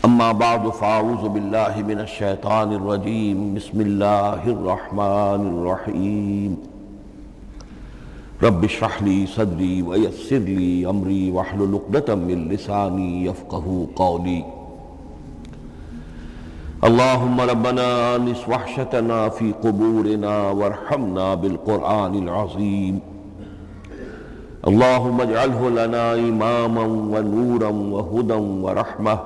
اما بعد فاعوذ باللہ من الشیطان الرجیم بسم اللہ الرحمن الرحیم رب اشرح لی صدری ویسر لی امری واحلل عقدۃ من لسانی یفقہوا قولی اللہم ربنا انس وحشتنا فی قبورنا وارحمنا بالقرآن العظیم اللہم اجعلہ لنا اماما ونورا وہدا ورحمہ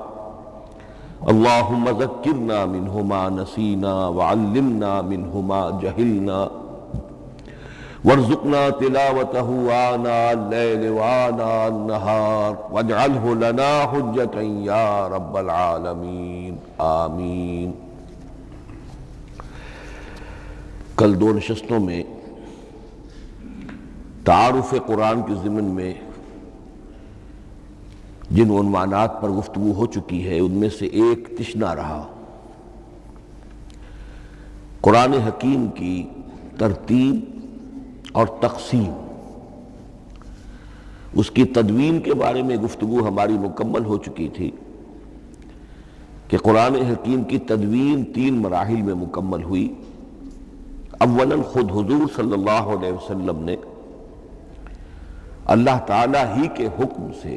اللہم ذکرنا منہ ما نسینا وعلمنا منہ ما جہلنا وارزقنا تلاوتہ آناء اللیل وآناء النہار واجعلہ لنا حجتا یا رب العالمین آمین۔ کل دو نشستوں میں تعارف قرآن کے ضمن میں جن عنوانات پر گفتگو ہو چکی ہے ان میں سے ایک تشنا رہا قرآن حکیم کی ترتیب اور تقسیم۔ اس کی تدوین کے بارے میں گفتگو ہماری مکمل ہو چکی تھی کہ قرآن حکیم کی تدوین 3 مراحل میں مکمل ہوئی۔ اولاً خود حضور صلی اللہ علیہ وسلم نے اللہ تعالیٰ ہی کے حکم سے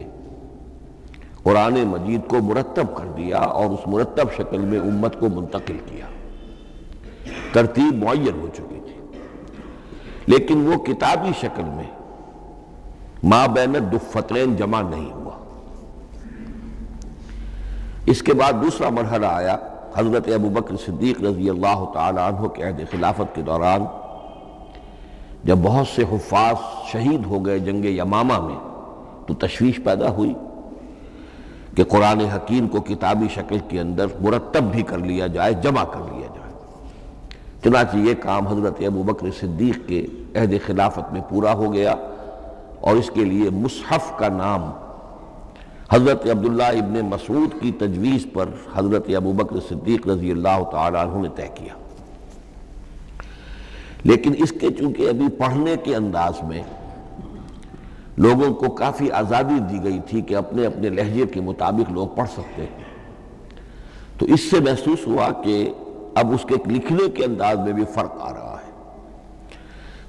قرآن مجید کو مرتب کر دیا اور اس مرتب شکل میں امت کو منتقل کیا۔ ترتیب معین ہو چکی تھی لیکن وہ کتابی شکل میں ما بین الدفتین جمع نہیں ہوا۔ اس کے بعد دوسرا مرحلہ آیا حضرت ابوبکر صدیق رضی اللہ تعالیٰ عنہ کے عہد خلافت کے دوران، جب بہت سے حفاظ شہید ہو گئے جنگ یمامہ میں، تو تشویش پیدا ہوئی کہ قرآن حکیم کو کتابی شکل کے اندر مرتب بھی کر لیا جائے، جمع کر لیا جائے۔ چنانچہ یہ کام حضرت ابوبکر صدیق کے عہد خلافت میں پورا ہو گیا اور اس کے لیے مصحف کا نام حضرت عبداللہ ابن مسعود کی تجویز پر حضرت ابوبکر صدیق رضی اللہ تعالیٰ عنہ نے طے کیا۔ لیکن اس کے چونکہ ابھی پڑھنے کے انداز میں لوگوں کو کافی آزادی دی گئی تھی کہ اپنے اپنے لہجے کے مطابق لوگ پڑھ سکتے ہیں، تو اس سے محسوس ہوا کہ اب اس کے لکھنے کے انداز میں بھی فرق آ رہا ہے،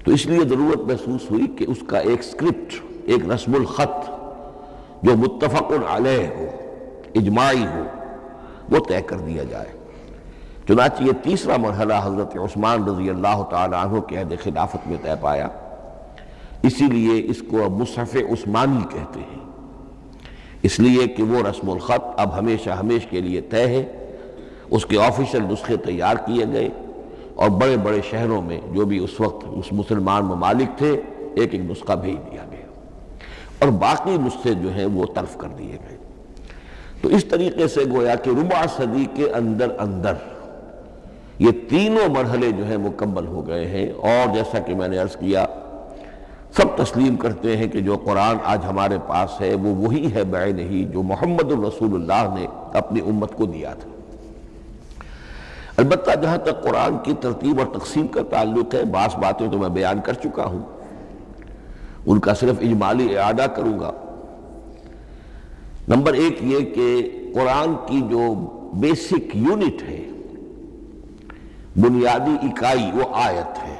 تو اس لیے ضرورت محسوس ہوئی کہ اس کا ایک سکرپٹ، ایک رسم الخط جو متفق علیہ ہو، اجماعی ہو، وہ طے کر دیا جائے۔ چنانچہ یہ تیسرا مرحلہ حضرت عثمان رضی اللہ تعالیٰ عنہ کے عہد خلافت میں طے پایا، اسی لیے اس کو اب مصحف عثمانی کہتے ہیں، اس لیے کہ وہ رسم الخط اب ہمیشہ ہمیش کے لیے طے ہے۔ اس کے آفیشل نسخے تیار کیے گئے اور بڑے بڑے شہروں میں جو بھی اس وقت اس مسلمان ممالک تھے ایک ایک نسخہ بھیج دیا گیا اور باقی نسخے جو ہیں وہ طرف کر دیے گئے۔ تو اس طریقے سے گویا کہ ربع صدی کے اندر یہ تینوں مرحلے جو ہیں مکمل ہو گئے ہیں، اور جیسا کہ میں نے عرض کیا سب تسلیم کرتے ہیں کہ جو قرآن آج ہمارے پاس ہے وہ وہی ہے بعینہ جو محمد الرسول اللہ نے اپنی امت کو دیا تھا۔ البتہ جہاں تک قرآن کی ترتیب اور تقسیم کا تعلق ہے، بعض باتیں تو میں بیان کر چکا ہوں، ان کا صرف اجمالی اعادہ کروں گا۔ نمبر 1 یہ کہ قرآن کی جو بیسک یونٹ ہے، بنیادی اکائی، وہ آیت ہے۔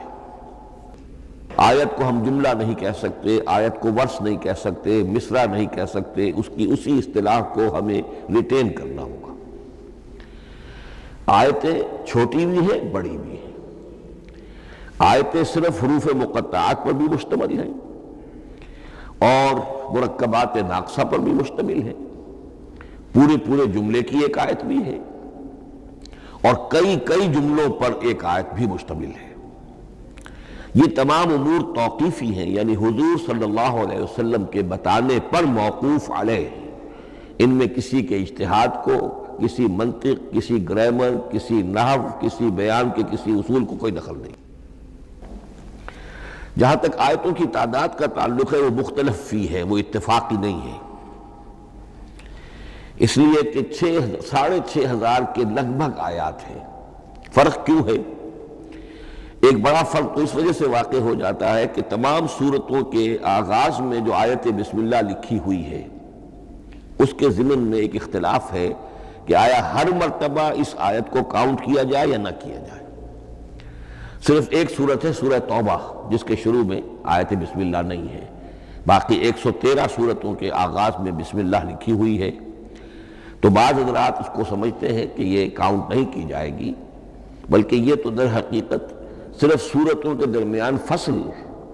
آیت کو ہم جملہ نہیں کہہ سکتے، آیت کو ورس نہیں کہہ سکتے، مصرع نہیں کہہ سکتے، اس کی اسی اصطلاح کو ہمیں ریٹین کرنا ہوگا۔ آیتیں چھوٹی بھی ہیں، بڑی بھی ہیں۔ آیتیں صرف حروف مقطعات پر بھی مشتمل ہیں اور مرکبات ناقصہ پر بھی مشتمل ہیں، پورے جملے کی ایک آیت بھی ہے اور کئی جملوں پر ایک آیت بھی مشتمل ہے۔ یہ تمام امور توقیفی ہیں، یعنی حضور صلی اللہ علیہ وسلم کے بتانے پر موقوف علیہ، ان میں کسی کے اجتہاد کو، کسی منطق، کسی گرامر، کسی نحو، کسی بیان کے کسی اصول کو کوئی دخل نہیں۔ جہاں تک آیتوں کی تعداد کا تعلق ہے وہ مختلف فی ہے، وہ اتفاقی نہیں ہے، اس لیے کہ 6,500 کے لگ بھگ آیات ہیں۔ فرق کیوں ہے؟ ایک بڑا فرق تو اس وجہ سے واقع ہو جاتا ہے کہ تمام سورتوں کے آغاز میں جو آیت بسم اللہ لکھی ہوئی ہے اس کے ضمن میں ایک اختلاف ہے کہ آیا ہر مرتبہ اس آیت کو کاؤنٹ کیا جائے یا نہ کیا جائے۔ صرف ایک صورت ہے سورہ توبہ جس کے شروع میں آیت بسم اللہ نہیں ہے، باقی 113 صورتوں کے آغاز میں بسم اللہ لکھی ہوئی ہے۔ تو بعض حضرات اس کو سمجھتے ہیں کہ یہ کاؤنٹ نہیں کی جائے گی، بلکہ یہ تو در حقیقت صرف صورتوں کے درمیان فصل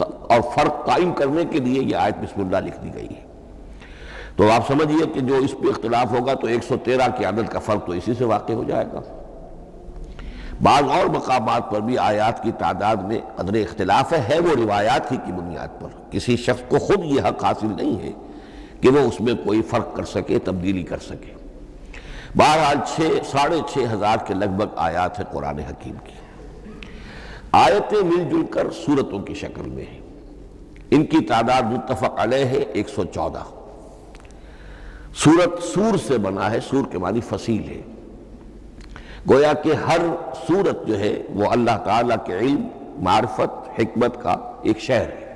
اور فرق قائم کرنے کے لیے یہ آیت بسم اللہ لکھ دی گئی ہے۔ تو آپ سمجھیے کہ جو اس پہ اختلاف ہوگا تو 113 کی عدد کا فرق تو اسی سے واقع ہو جائے گا۔ بعض اور مقامات پر بھی آیات کی تعداد میں قدر اختلاف ہے وہ روایات ہی کی بنیاد پر، کسی شخص کو خود یہ حق حاصل نہیں ہے کہ وہ اس میں کوئی فرق کر سکے، تبدیلی کر سکے۔ بہرحال 6,500 کے لگ بھگ آیات ہے قرآن حکیم کی۔ آیتیں مل جل کر سورتوں کی شکل میں ہیں، ان کی تعداد متفق علیہ ہے 114۔ سورت سور سے بنا ہے، سور کے معنی فصیل ہے، گویا کہ ہر سورت جو ہے وہ اللہ تعالیٰ کے علم، معرفت، حکمت کا ایک شہر ہے۔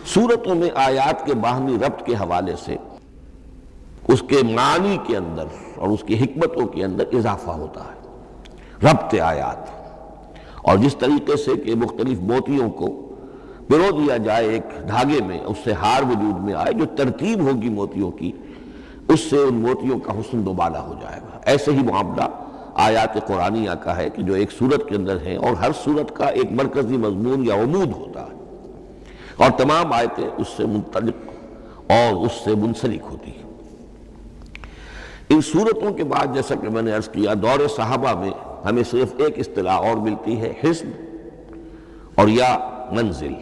سورتوں میں آیات کے باہمی ربط کے حوالے سے اس کے معنی کے اندر اور اس کی حکمتوں کے اندر اضافہ ہوتا ہے، ربط آیات۔ اور جس طریقے سے کہ مختلف موتیوں کو پرو دیا جائے ایک دھاگے میں، اس سے ہار وجود میں آئے، جو ترتیب ہوگی موتیوں کی اس سے ان موتیوں کا حسن دوبالا ہو جائے گا۔ ایسے ہی معاملہ آیات قرآنیہ کا ہے کہ جو ایک سورت کے اندر ہیں، اور ہر سورت کا ایک مرکزی مضمون یا عمود ہوتا ہے، اور تمام آیتیں اس سے منطلق اور اس سے منسلک ہوتی ہیں۔ ان سورتوں کے بعد جیسا کہ میں نے عرض کیا، دور صحابہ میں ہمیں صرف ایک اصطلاح اور ملتی ہے، حزب اور یا منزل۔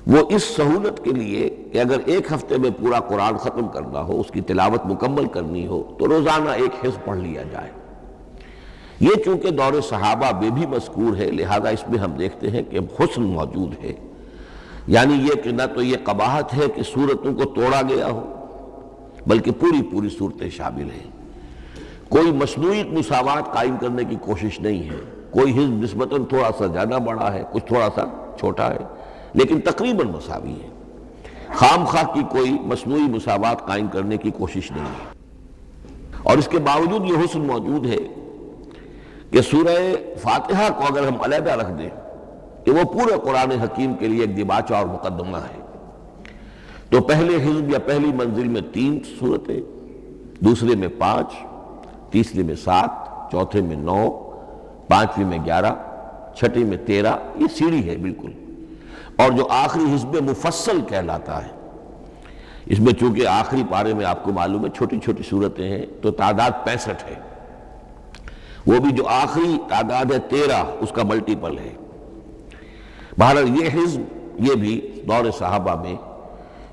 وہ اس سہولت کے لیے کہ اگر ایک ہفتے میں پورا قرآن ختم کرنا ہو، اس کی تلاوت مکمل کرنی ہو، تو روزانہ ایک حزب پڑھ لیا جائے۔ یہ چونکہ دور صحابہ میں بھی مذکور ہے، لہذا اس میں ہم دیکھتے ہیں کہ حسن موجود ہے، یعنی یہ کہ نہ تو یہ قباحت ہے کہ صورتوں کو توڑا گیا ہو، بلکہ پوری صورتیں شامل ہیں۔ کوئی مصنوعی مساوات قائم کرنے کی کوشش نہیں ہے، کوئی حزب نسبتاً تھوڑا سا زیادہ بڑا ہے، کچھ تھوڑا سا چھوٹا ہے، لیکن تقریباً مساوی ہے۔ خام خواہ کی کوئی مصنوعی مساوات قائم کرنے کی کوشش نہیں ہے۔ اور اس کے باوجود یہ حسن موجود ہے کہ سورہ فاتحہ کو اگر ہم علیحدہ رکھ دیں کہ وہ پورے قرآن حکیم کے لیے ایک دباچہ اور مقدمہ ہے، تو پہلے حزب یا پہلی منزل میں 3 سورتیں، دوسرے میں 5، تیسرے میں 7، چوتھے میں 9، پانچویں میں 11، چھٹی میں 13، یہ سیڑھی ہے بالکل۔ اور جو آخری حزب مفصل کہلاتا ہے، اس میں چونکہ آخری پارے میں آپ کو معلوم ہے چھوٹی چھوٹی صورتیں ہیں، تو تعداد 65 ہے، وہ بھی جو آخری تعداد ہے 13 اس کا ملٹیپل ہے۔ بہرحال یہ حزب، یہ بھی دور صحابہ میں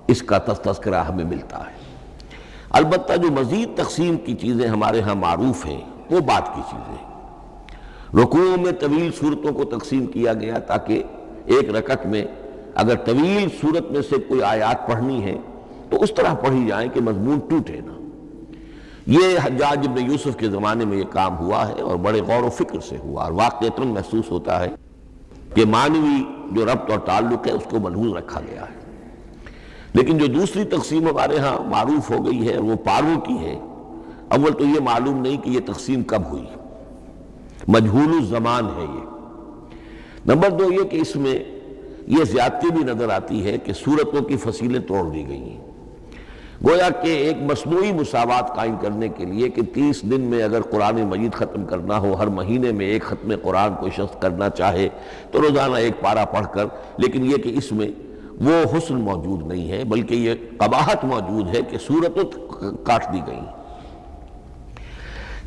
اس کا تذکرہ ہمیں ملتا ہے۔ البتہ جو مزید تقسیم کی چیزیں ہمارے ہاں معروف ہیں وہ بات کی چیزیں۔ رکوع میں طویل صورتوں کو تقسیم کیا گیا تاکہ ایک رکعت میں اگر طویل صورت میں سے کوئی آیات پڑھنی ہے تو اس طرح پڑھی جائیں کہ مضمون ٹوٹے نہ۔ یہ حجاج ابن یوسف کے زمانے میں یہ کام ہوا ہے، اور بڑے غور و فکر سے ہوا، اور واقعتاً محسوس ہوتا ہے کہ معنوی جو ربط اور تعلق ہے اس کو ملحوظ رکھا گیا ہے۔ لیکن جو دوسری تقسیم ہمارے ہاں معروف ہو گئی ہے وہ پاروں کی ہے۔ اول تو یہ معلوم نہیں کہ یہ تقسیم کب ہوئی، مجہول الزمان ہے یہ۔ نمبر 2 یہ کہ اس میں یہ زیادتی بھی نظر آتی ہے کہ سورتوں کی فصیلیں توڑ دی گئی ہیں، گویا کہ ایک مصنوعی مساوات قائم کرنے کے لیے کہ 30 دن میں اگر قرآن مجید ختم کرنا ہو، ہر مہینے میں ایک ختم قرآن کوئی شخص کرنا چاہے تو روزانہ ایک پارہ پڑھ کر، لیکن یہ کہ اس میں وہ حسن موجود نہیں ہے، بلکہ یہ قباحت موجود ہے کہ صورتیں کاٹ دی گئی۔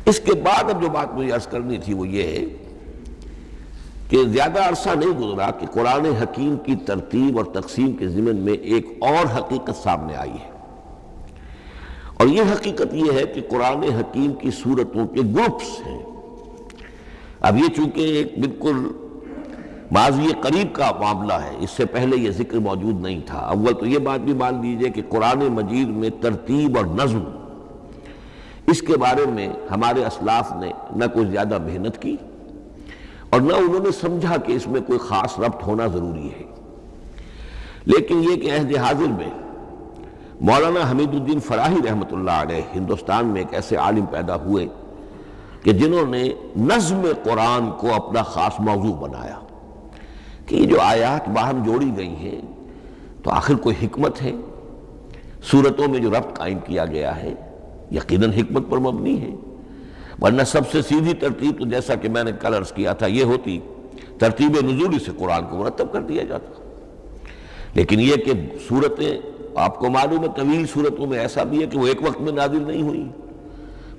اس کے بعد اب جو بات مجھے عرض کرنی تھی وہ یہ ہے کہ زیادہ عرصہ نہیں گزرا کہ قرآن حکیم کی ترتیب اور تقسیم کے ضمن میں ایک اور حقیقت سامنے آئی ہے، اور یہ حقیقت یہ ہے کہ قرآن حکیم کی صورتوں کے گروپس ہیں۔ اب یہ چونکہ ایک بالکل ماضی قریب کا معاملہ ہے، اس سے پہلے یہ ذکر موجود نہیں تھا۔ اول تو یہ بات بھی مان لیجئے کہ قرآن مجید میں ترتیب اور نظم، اس کے بارے میں ہمارے اسلاف نے نہ کوئی زیادہ محنت کی، اور نہ انہوں نے سمجھا کہ اس میں کوئی خاص ربط ہونا ضروری ہے۔ لیکن یہ کہ عہد حاضر میں مولانا حمید الدین فراہی رحمۃ اللہ علیہ ہندوستان میں ایک ایسے عالم پیدا ہوئے کہ جنہوں نے نظم قرآن کو اپنا خاص موضوع بنایا کہ یہ جو آیات باہم جوڑی گئی ہیں تو آخر کوئی حکمت ہے، صورتوں میں جو ربط قائم کیا گیا ہے یقیناً حکمت پر مبنی ہے، ورنہ سب سے سیدھی ترتیب تو جیسا کہ میں نے کل عرض کیا تھا یہ ہوتی ترتیب نزولی سے قرآن کو مرتب کر دیا جاتا۔ لیکن یہ کہ صورتیں آپ کو معلوم ہے طویل صورتوں میں ایسا بھی ہے کہ وہ ایک وقت میں نازل نہیں ہوئی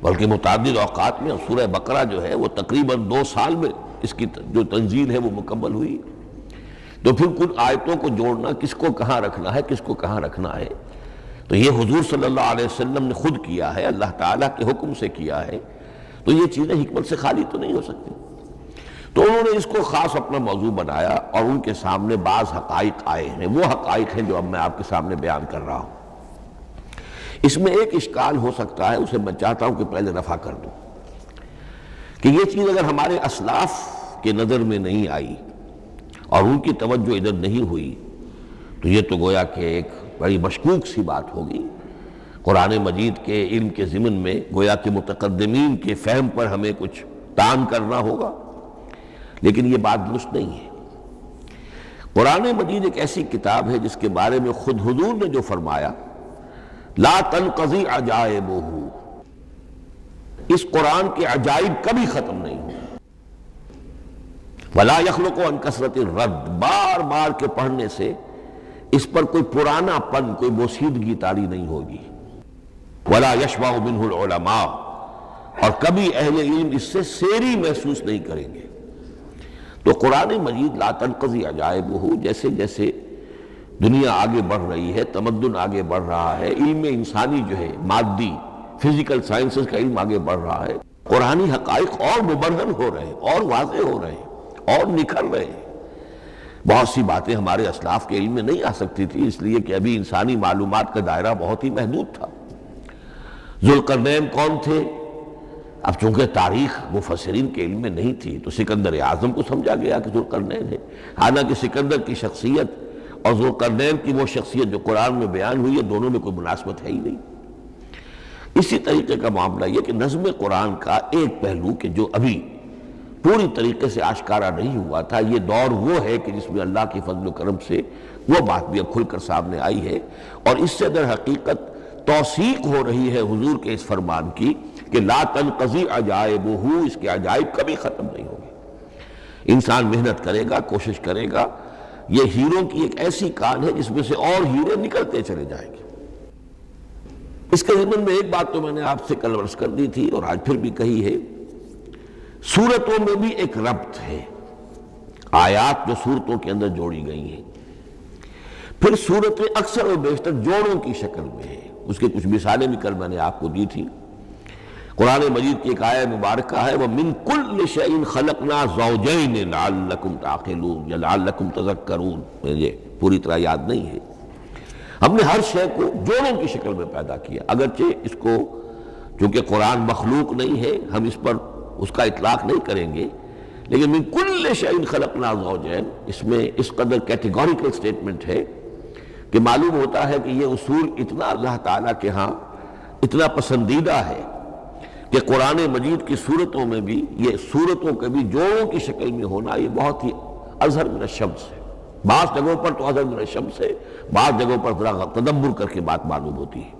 بلکہ متعدد اوقات میں، اور سورہ بقرہ جو ہے وہ تقریباً 2 سال میں اس کی جو تنزیل ہے وہ مکمل ہوئی۔ تو پھر کن آیتوں کو جوڑنا، کس کو کہاں رکھنا ہے، کس کو کہاں رکھنا ہے، تو یہ حضور صلی اللہ علیہ وسلم نے خود کیا ہے، اللہ تعالیٰ کے حکم سے کیا ہے، تو یہ چیزیں حکمت سے خالی تو نہیں ہو سکتی۔ تو انہوں نے اس کو خاص اپنا موضوع بنایا اور ان کے سامنے بعض حقائق آئے ہیں، وہ حقائق ہیں جو اب میں آپ کے سامنے بیان کر رہا ہوں۔ اس میں ایک اشکال ہو سکتا ہے، اسے میں چاہتا ہوں کہ پہلے رفع کر دوں کہ یہ چیز اگر ہمارے اسلاف کے نظر میں نہیں آئی اور ان کی توجہ ادھر نہیں ہوئی تو یہ تو گویا کہ ایک بڑی مشکوک سی بات ہوگی۔ قرآن مجید کے علم کے ضمن میں گویا کہ متقدمین کے فہم پر ہمیں کچھ تان کرنا ہوگا، لیکن یہ بات درست نہیں ہے۔ قرآن مجید ایک ایسی کتاب ہے جس کے بارے میں خود حضور نے جو فرمایا لا تنقضی عجائبہ، اس قرآن کے عجائب کبھی ختم نہیں ہوں، ولا یخلق عن کثرت الرد، بار بار کے پڑھنے سے اس پر کوئی پرانا پن، کوئی بوسیدگی طاری نہیں ہوگی، ولا یشبع منہ العلماء، اور کبھی اہل علم اس سے سیری محسوس نہیں کریں گے۔ تو قرآن مجید لا تنقضی عجائبہ، جیسے جیسے دنیا آگے بڑھ رہی ہے، تمدن آگے بڑھ رہا ہے، علم انسانی جو ہے مادی فزیکل سائنسز کا علم آگے بڑھ رہا ہے، قرآنی حقائق اور مبرہن ہو رہے ہیں، اور واضح ہو رہے ہیں، اور نکھر رہے ہیں۔ بہت سی باتیں ہمارے اسلاف کے علم میں نہیں آ سکتی تھی، اس لیے کہ ابھی انسانی معلومات کا دائرہ بہت ہی محدود تھا۔ ذوالقرنین کون تھے؟ اب چونکہ تاریخ مفسرین کے علم میں نہیں تھی تو سکندر اعظم کو سمجھا گیا کہ ذوالقرنین ہے، حالانکہ سکندر کی شخصیت اور ذوالقرنین کی وہ شخصیت جو قرآن میں بیان ہوئی ہے دونوں میں کوئی مناسبت ہے ہی نہیں۔ اسی طریقے کا معاملہ یہ کہ نظم قرآن کا ایک پہلو کہ جو ابھی پوری طریقے سے آشکارا نہیں ہوا تھا، یہ دور وہ ہے کہ جس میں اللہ کی فضل و کرم سے وہ بات بھی اب کھل کر سامنے آئی ہے، اور اس سے در حقیقت توثیق ہو رہی ہے حضور کے اس فرمان کی کہ لا تنقضی عجائبہ، اس کے عجائب کبھی ختم نہیں ہوں گے۔ انسان محنت کرے گا، کوشش کرے گا، یہ ہیروں کی ایک ایسی کان ہے جس میں سے اور ہیرے نکلتے چلے جائیں گے۔ اس کے ضمن میں ایک بات تو میں نے آپ سے کل عرض کر دی تھی اور آج پھر بھی کہی ہے، سورتوں میں بھی ایک ربط ہے، آیات جو سورتوں کے اندر جوڑی گئی ہیں، پھر سورتیں اکثر و بیشتر جوڑوں کی شکل میں ہیں۔ اس کے کچھ مثالیں بھی کل میں نے آپ کو دی تھی۔ قرآن مجید کی ایک آیہ مبارکہ ہے وَمِن كُلِّ شَيْءٍ خَلَقْنَا زَوْجَيْنِ لَعَلَّكُمْ تَعْقِلُونَ یا لَعَلَّكُمْ تَذَكَّرُونَ، مجھے پوری طرح یاد نہیں ہے۔ ہم نے ہر شے کو جوڑوں کی شکل میں پیدا کیا، اگرچہ اس کو چونکہ قرآن مخلوق نہیں ہے ہم اس پر اس کا اطلاق نہیں کریں گے، لیکن من کل شیء خلقنا زوجین، اس میں اس قدر کیٹیگوریکل سٹیٹمنٹ ہے کہ معلوم ہوتا ہے کہ یہ اصول اتنا اللہ تعالیٰ کے ہاں اتنا پسندیدہ ہے کہ قرآن مجید کی صورتوں میں بھی یہ صورتوں کے بھی جوڑوں کی شکل میں ہونا یہ بہت ہی اظہر من الشمس ہے۔ بعض جگہوں پر تو اظہر من الشمس ہے، بعض جگہوں پر ذرا تدبر کر کے بات معلوم ہوتی ہے۔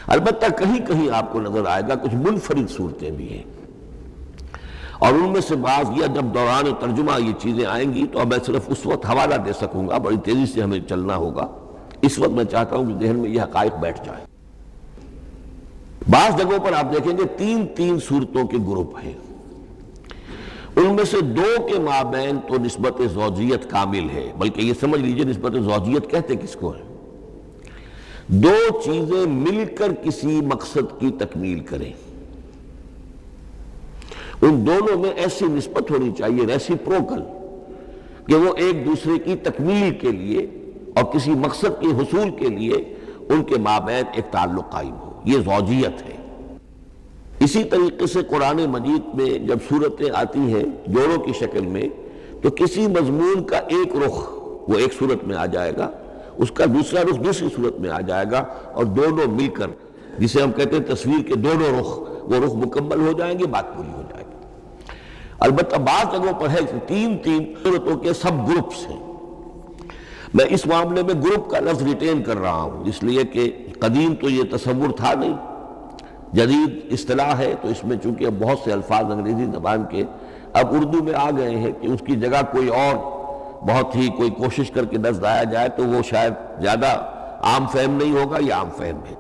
البتہ کہیں کہیں آپ کو نظر آئے گا کچھ منفرد صورتیں بھی ہیں، اور ان میں سے بعض یہ جب دوران ترجمہ یہ چیزیں آئیں گی تو اب میں صرف اس وقت حوالہ دے سکوں گا، بڑی تیزی سے ہمیں چلنا ہوگا۔ اس وقت میں چاہتا ہوں کہ ذہن میں یہ حقائق بیٹھ جائیں۔ بعض جگہوں پر آپ دیکھیں گے تین صورتوں کے گروپ ہیں، ان میں سے 2 کے مابین تو نسبت زوجیت کامل ہے، بلکہ یہ سمجھ لیجئے نسبت زوجیت کہتے کس کو ہے؟ 2 چیزیں مل کر کسی مقصد کی تکمیل کریں، ان دونوں میں ایسی نسبت ہونی چاہیے ریسیپروکل کہ وہ ایک دوسرے کی تکمیل کے لیے اور کسی مقصد کے حصول کے لیے ان کے مابین ایک تعلق قائم ہو، یہ زوجیت ہے۔ اسی طریقے سے قرآن مجید میں جب صورتیں آتی ہیں جوڑوں کی شکل میں تو کسی مضمون کا ایک رخ وہ ایک صورت میں آ جائے گا اس کا دوسرا رخ دوسری صورت میں آ جائے گا، اور دونوں مل کر، جسے ہم کہتے ہیں تصویر کے دونوں رخ، وہ رخ مکمل ہو جائیں گے، بات پوری ہو جائے گی۔ البتہ بعض جگہوں پر ہے تین صورتوں کے سب گروپس ہیں۔ میں اس معاملے میں گروپ کا لفظ ریٹین کر رہا ہوں، اس لیے کہ قدیم تو یہ تصور تھا نہیں، جدید اصطلاح ہے، تو اس میں چونکہ اب بہت سے الفاظ انگریزی زبان کے اب اردو میں آ گئے ہیں کہ اس کی جگہ کوئی اور بہت ہی کوئی کوشش کر کے لفظ آیا جائے تو وہ شاید زیادہ عام فہم نہیں ہوگا یا عام فہم ہے۔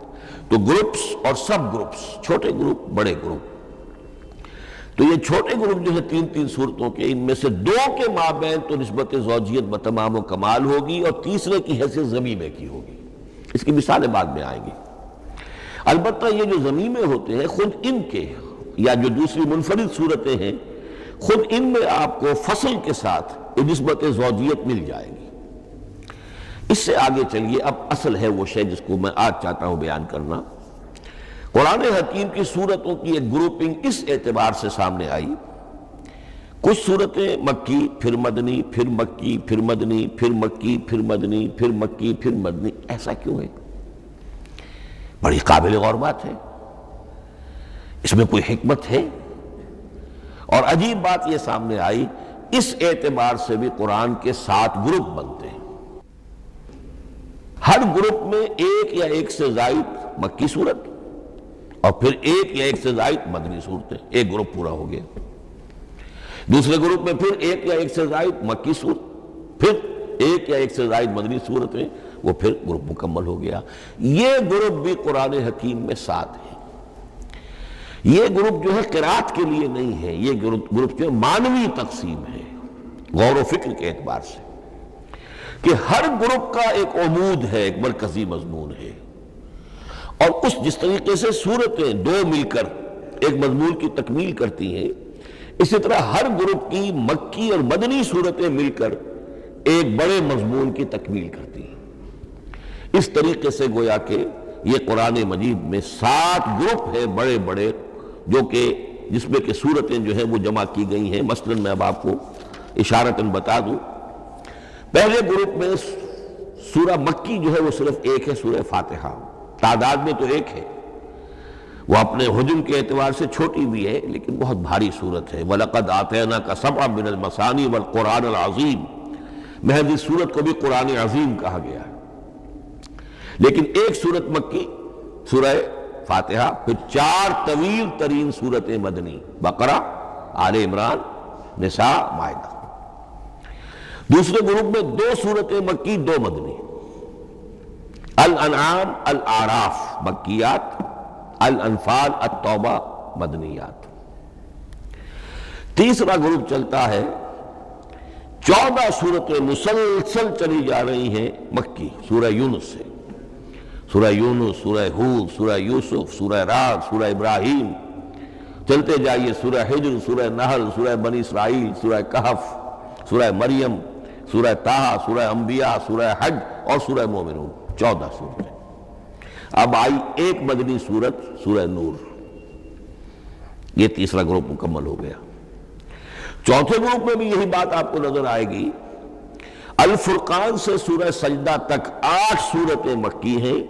تو گروپس اور سب گروپس، چھوٹے گروپ، بڑے گروپ، تو یہ چھوٹے گروپ جو ہے تین صورتوں کے، ان میں سے دو کے مابین تو نسبت زوجیت بتمام و کمال ہوگی، اور تیسرے کی حیثیت ضمیمے کی ہوگی۔ اس کی مثالیں بعد میں آئیں گی۔ البتہ یہ جو ضمیمے ہوتے ہیں خود ان کے، یا جو دوسری منفرد صورتیں ہیں، خود ان میں آپ کو فصل کے ساتھ نسبت زوجیت مل جائے گی۔ اس سے آگے چلیے، اب اصل ہے وہ شے جس کو میں آج چاہتا ہوں بیان کرنا۔ قرآن حکیم کی صورتوں کی ایک گروپنگ اس اعتبار سے سامنے آئی، کچھ صورتیں مکی، پھر مدنی، پھر مکی، پھر مدنی، پھر مکی، پھر مدنی، پھر مکی، پھر مدنی۔ ایسا کیوں ہے؟ بڑی قابل غور بات ہے، اس میں کوئی حکمت ہے؟ اور عجیب بات یہ سامنے آئی، اس اعتبار سے بھی قرآن کے 7 گروپ بنتے ہیں۔ ہر گروپ میں ایک یا ایک سے زائد مکی صورت، اور پھر ایک یا ایک سے زائد مدنی صورتیں، ایک گروپ پورا ہو گیا۔ دوسرے گروپ میں پھر ایک یا ایک سے زائد مکی صورت، پھر ایک یا ایک سے زائد مدنی صورتیں، وہ پھر گروپ مکمل ہو گیا۔ یہ گروپ بھی قرآن حکیم میں 7 ہے۔ یہ گروپ جو ہے قرات کے لیے نہیں ہے، یہ گروپ جو ہے معنوی تقسیم ہے، غور و فکر کے اعتبار سے، کہ ہر گروپ کا ایک عمود ہے، ایک مرکزی مضمون ہے، اور جس طریقے سے صورتیں دو مل کر ایک مضمون کی تکمیل کرتی ہیں، اسی طرح ہر گروپ کی مکی اور مدنی صورتیں مل کر ایک بڑے مضمون کی تکمیل کرتی ہیں۔ اس طریقے سے گویا کہ یہ قرآن مجید میں 7 گروپ ہے بڑے بڑے، جو کہ جس میں کہ صورتیں جو ہیں وہ جمع کی گئی ہیں۔ مثلا میں اب آپ کو اشارتاً بتا دوں، پہلے گروپ میں سورہ مکی جو ہے وہ صرف ایک ہے، سورہ فاتحہ، تعداد میں تو ایک ہے، وہ اپنے حجم کے اعتبار سے چھوٹی بھی ہے لیکن بہت بھاری صورت ہے۔ وَلَقَدْ آتَيْنَاكَ سَبْعًا مِنَ الْمَثَانِي وَالْقُرْآنَ الْعَظِيمِ، محض اس صورت کو بھی قرآن عظیم کہا گیا ہے۔ لیکن ایک صورت مکی، سورہ فاتحہ، پھر 4 طویل ترین صورتیں مدنی، بقرہ، آل عمران، نساء، مائدہ۔ دوسرے گروپ میں 2 صورتیں مکی، 2 مدنی، الانعام، الاعراف مکیات، الانفال، التوبہ مدنیات۔ تیسرا گروپ چلتا ہے، 14 صورتیں مسلسل چلی جا رہی ہیں مکی، سورہ یونس سے، سورہ یونس، سورہ ہود، سورہ یوسف، سورہ رعد، سورہ ابراہیم، چلتے جائیے، سورہ حجر، سورہ نحل، سورہ بنی اسرائیل، سورہ کہف، سورہ مریم، سورہ طٰہٰ، سورہ انبیاء، سورہ حج اور سورہ مومنون، 14 صورتیں۔ اب آئی ایک مدنی صورت، سورہ نور۔ یہ تیسرا گروپ مکمل ہو گیا۔ چوتھے گروپ میں بھی یہی بات آپ کو نظر آئے گی۔ الفرقان سے سورہ سجدہ تک 8 صورتیں مکی ہیں،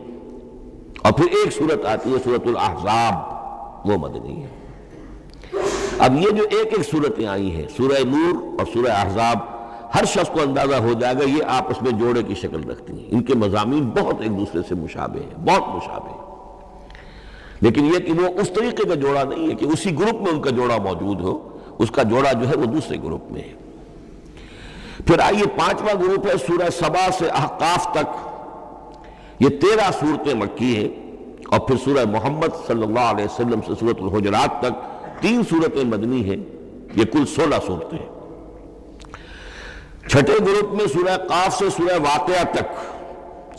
اور پھر ایک صورت آتی ہے سورۃ الاحزاب، وہ مدنی ہے۔ اب یہ جو ایک ایک صورتیں آئی ہیں، سورہ نور اور سورہ احزاب، ہر شخص کو اندازہ ہو جائے گا یہ آپس میں جوڑے کی شکل رکھتی ہیں، ان کے مضامین بہت ایک دوسرے سے مشابہ ہیں، بہت مشابہ ہیں، لیکن یہ کہ وہ اس طریقے کا جوڑا نہیں ہے کہ اسی گروپ میں ان کا جوڑا موجود ہو، اس کا جوڑا جو ہے وہ دوسرے گروپ میں ہے۔ پھر آئیے 5واں گروپ ہے، سورہ سبا سے احقاف تک، یہ 13 صورتیں مکی ہیں، اور پھر سورہ محمد صلی اللہ علیہ وسلم سے سورۃ الحجرات تک 3 صورتیں مدنی ہیں، یہ کل 16 صورتیں ہیں۔ چھٹے گروپ میں سورہ قاف سے سورہ واقعہ تک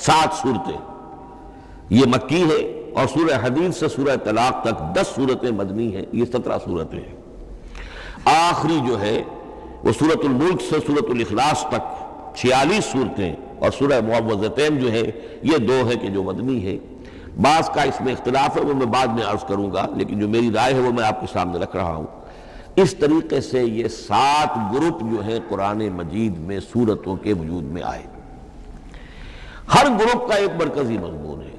7 صورتیں، یہ مکی ہے، اور سورہ حدید سے سورہ طلاق تک 10 صورتیں مدنی ہیں، یہ 17 صورتیں ہیں۔ آخری جو ہے وہ سورۃ الملک سے سورۃ الاخلاص تک 46 صورتیں، اور سورہ معوذتین جو ہے یہ 2 ہے کہ جو مدنی ہے۔ بعض کا اس میں اختلاف ہے، وہ میں بعد میں عرض کروں گا، لیکن جو میری رائے ہے وہ میں آپ کے سامنے رکھ رہا ہوں۔ اس طریقے سے یہ 7 گروپ جو ہیں قرآن مجید میں صورتوں کے وجود میں آئے۔ ہر گروپ کا ایک مرکزی مضمون ہے۔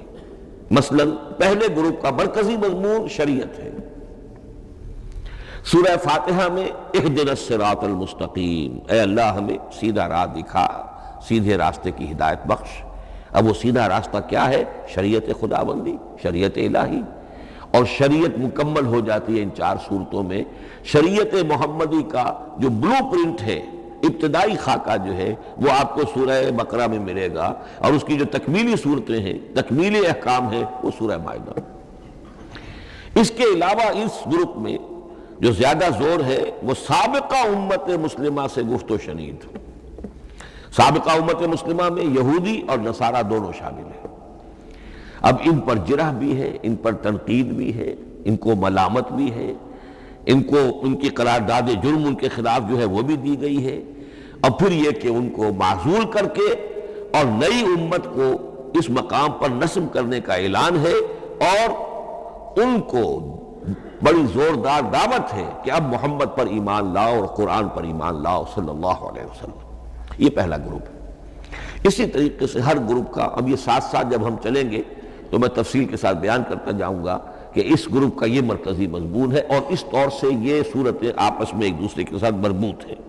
مثلا پہلے گروپ کا مرکزی مضمون شریعت ہے۔ سورہ فاتحہ میں اہدنا الصراط المستقیم، اے اللہ ہمیں سیدھا راہ دکھا، سیدھے راستے کی ہدایت بخش۔ اب وہ سیدھا راستہ کیا ہے؟ شریعت خداوندی، شریعت الہی، اور شریعت مکمل ہو جاتی ہے ان 4 صورتوں میں۔ شریعت محمدی کا جو بلو پرنٹ ہے، ابتدائی خاکہ جو ہے، وہ آپ کو سورہ بقرہ میں ملے گا، اور اس کی جو تکمیلی صورتیں ہیں، تکمیلی احکام ہے، وہ سورہ مائدہ۔ اس کے علاوہ اس گروپ میں جو زیادہ زور ہے وہ سابقہ امت مسلمہ سے گفت و شنید۔ سابقہ امت مسلمہ میں یہودی اور نصارہ دونوں شامل ہیں۔ اب ان پر جرح بھی ہے، ان پر تنقید بھی ہے، ان کو ملامت بھی ہے، ان کی قرارداد جرم ان کے خلاف جو ہے وہ بھی دی گئی ہے، اور پھر یہ کہ ان کو معزول کر کے اور نئی امت کو اس مقام پر نصب کرنے کا اعلان ہے، اور ان کو بڑی زوردار دعوت ہے کہ اب محمد پر ایمان لاؤ اور قرآن پر ایمان لاؤ صلی اللہ علیہ وسلم۔ یہ پہلا گروپ ہے۔ اسی طریقے سے ہر گروپ کا، اب یہ ساتھ ساتھ جب ہم چلیں گے تو میں تفصیل کے ساتھ بیان کرتا جاؤں گا کہ اس گروپ کا یہ مرکزی مضمون ہے، اور اس طور سے یہ صورتیں آپس میں ایک دوسرے کے ساتھ مربوط ہیں۔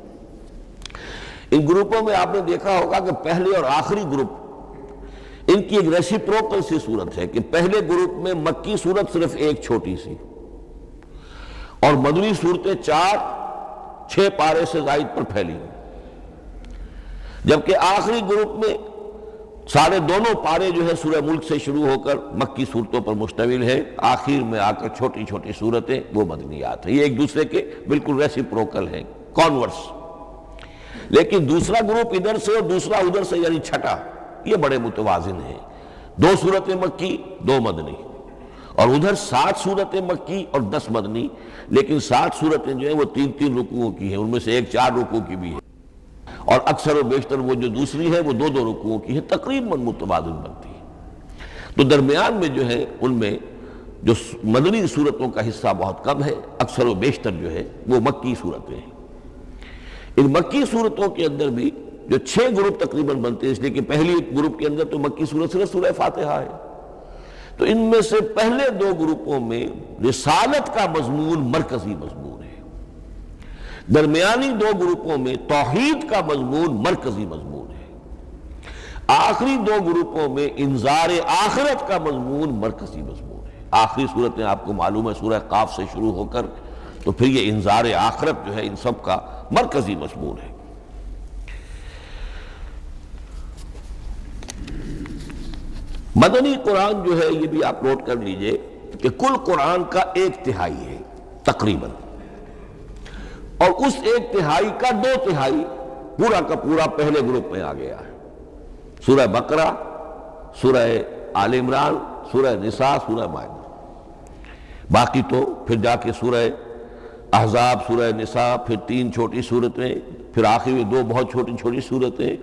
ان گروپوں میں آپ نے دیکھا ہوگا کہ پہلے اور آخری گروپ، ان کی ایک ریسیپروکل سی صورت ہے کہ پہلے گروپ میں مکی صورت صرف ایک چھوٹی سی، اور مدنی صورتیں 4-6 پارے سے زائد پر پھیلی ہیں، جبکہ آخری گروپ میں سارے دونوں پارے جو ہے سورہ ملک سے شروع ہو کر مکی صورتوں پر مشتمل ہے، آخر میں آ کر چھوٹی چھوٹی صورتیں وہ مدنیات ہیں۔ یہ ایک دوسرے کے بالکل ریسیپروکل ہیں، کانورس۔ لیکن دوسرا گروپ ادھر سے اور دوسرا ادھر سے، یعنی چھٹا، یہ بڑے متوازن ہیں۔ 2 صورتیں مکی، 2 مدنی، اور ادھر 7 صورتیں مکی اور 10 مدنی، لیکن 7 صورتیں جو ہیں وہ 3 رکوعوں کی ہیں، ان میں سے ایک 4 رکوع کی بھی ہے، اور اکثر و بیشتر وہ جو دوسری ہے وہ 2 رکوعوں کی ہے، تقریباً متوازن بنتی ہے۔ تو درمیان میں جو ہے ان میں جو مدنی صورتوں کا حصہ بہت کم ہے، اکثر و بیشتر جو ہے وہ مکی صورتیں ہیں۔ ان مکی صورتوں کے اندر بھی جو 6 گروپ تقریباً بنتے ہیں، اس لیے کہ پہلی گروپ کے اندر تو مکی صورت صرف سورہ فاتحہ ہے، تو ان میں سے پہلے 2 گروپوں میں رسالت کا مضمون مرکزی مضمون ہے، درمیانی 2 گروپوں میں توحید کا مضمون مرکزی مضمون ہے، آخری 2 گروپوں میں انذار آخرت کا مضمون مرکزی مضمون ہے۔ آخری صورتیں آپ کو معلوم ہے سورہ قاف سے شروع ہو کر، تو پھر یہ انذار آخرت جو ہے ان سب کا مرکزی مضمون ہے۔ مدنی قرآن جو ہے یہ بھی آپ نوٹ کر لیجئے کہ کل قرآن کا 1/3 ہے تقریباً، اور اس 1/3 کا 2/3 پورا کا پورا پہلے گروپ میں آ گیا ہے۔ سورہ بقرہ، سورہ آل عمران، سورہ نساء، سورہ مائدہ۔ باقی تو پھر جا کے سورہ احزاب، سورہ نساء، پھر 3 چھوٹی صورتیں، پھر آخر میں 2 بہت چھوٹی چھوٹی صورتیں،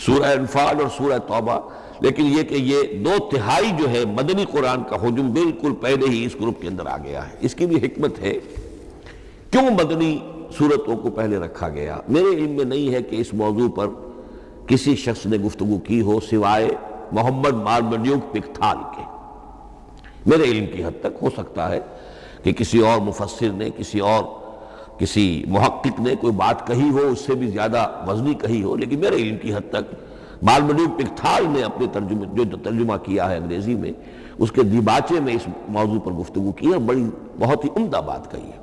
سورہ انفال اور سورہ توبہ۔ لیکن یہ کہ یہ 2/3 جو ہے مدنی قرآن کا حجم بالکل پہلے ہی اس گروپ کے اندر آ گیا ہے۔ اس کی بھی حکمت ہے، کیوں مدنی صورتوں کو پہلے رکھا گیا؟ میرے علم میں نہیں ہے کہ اس موضوع پر کسی شخص نے گفتگو کی ہو سوائے محمد مارمڈیوک پکتھال کے۔ میرے علم کی حد تک ہو سکتا ہے کہ کسی اور مفسر نے، کسی محقق نے کوئی بات کہی ہو، اس سے بھی زیادہ وزنی کہی ہو، لیکن میرے علم کی حد تک مارمڈیوک پکتھال نے اپنے ترجمہ کیا ہے انگریزی میں، اس کے دیباچے میں اس موضوع پر گفتگو کی ہے، بہت ہی عمدہ بات کہی ہے۔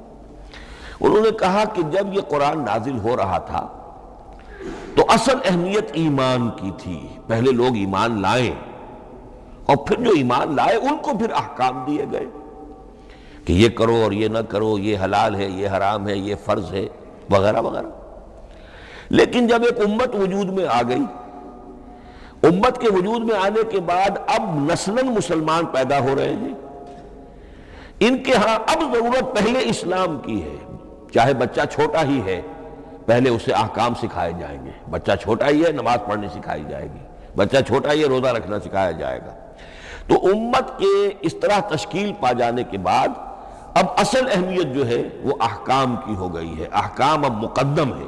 انہوں نے کہا کہ جب یہ قرآن نازل ہو رہا تھا تو اصل اہمیت ایمان کی تھی، پہلے لوگ ایمان لائیں، اور پھر جو ایمان لائے ان کو پھر احکام دیے گئے کہ یہ کرو اور یہ نہ کرو، یہ حلال ہے، یہ حرام ہے، یہ فرض ہے، وغیرہ وغیرہ۔ لیکن جب ایک امت وجود میں آ گئی، امت کے وجود میں آنے کے بعد اب نسلاً مسلمان پیدا ہو رہے ہیں، ان کے ہاں اب ضرورت پہلے اسلام کی ہے، چاہے بچہ چھوٹا ہی ہے، پہلے اسے احکام سکھائے جائیں گے۔ بچہ چھوٹا ہی ہے، نماز پڑھنی سکھائی جائے گی، بچہ چھوٹا ہی ہے، روزہ رکھنا سکھایا جائے گا۔ تو امت کے اس طرح تشکیل پا جانے کے بعد اب اصل اہمیت جو ہے وہ احکام کی ہو گئی ہے، احکام اب مقدم ہے،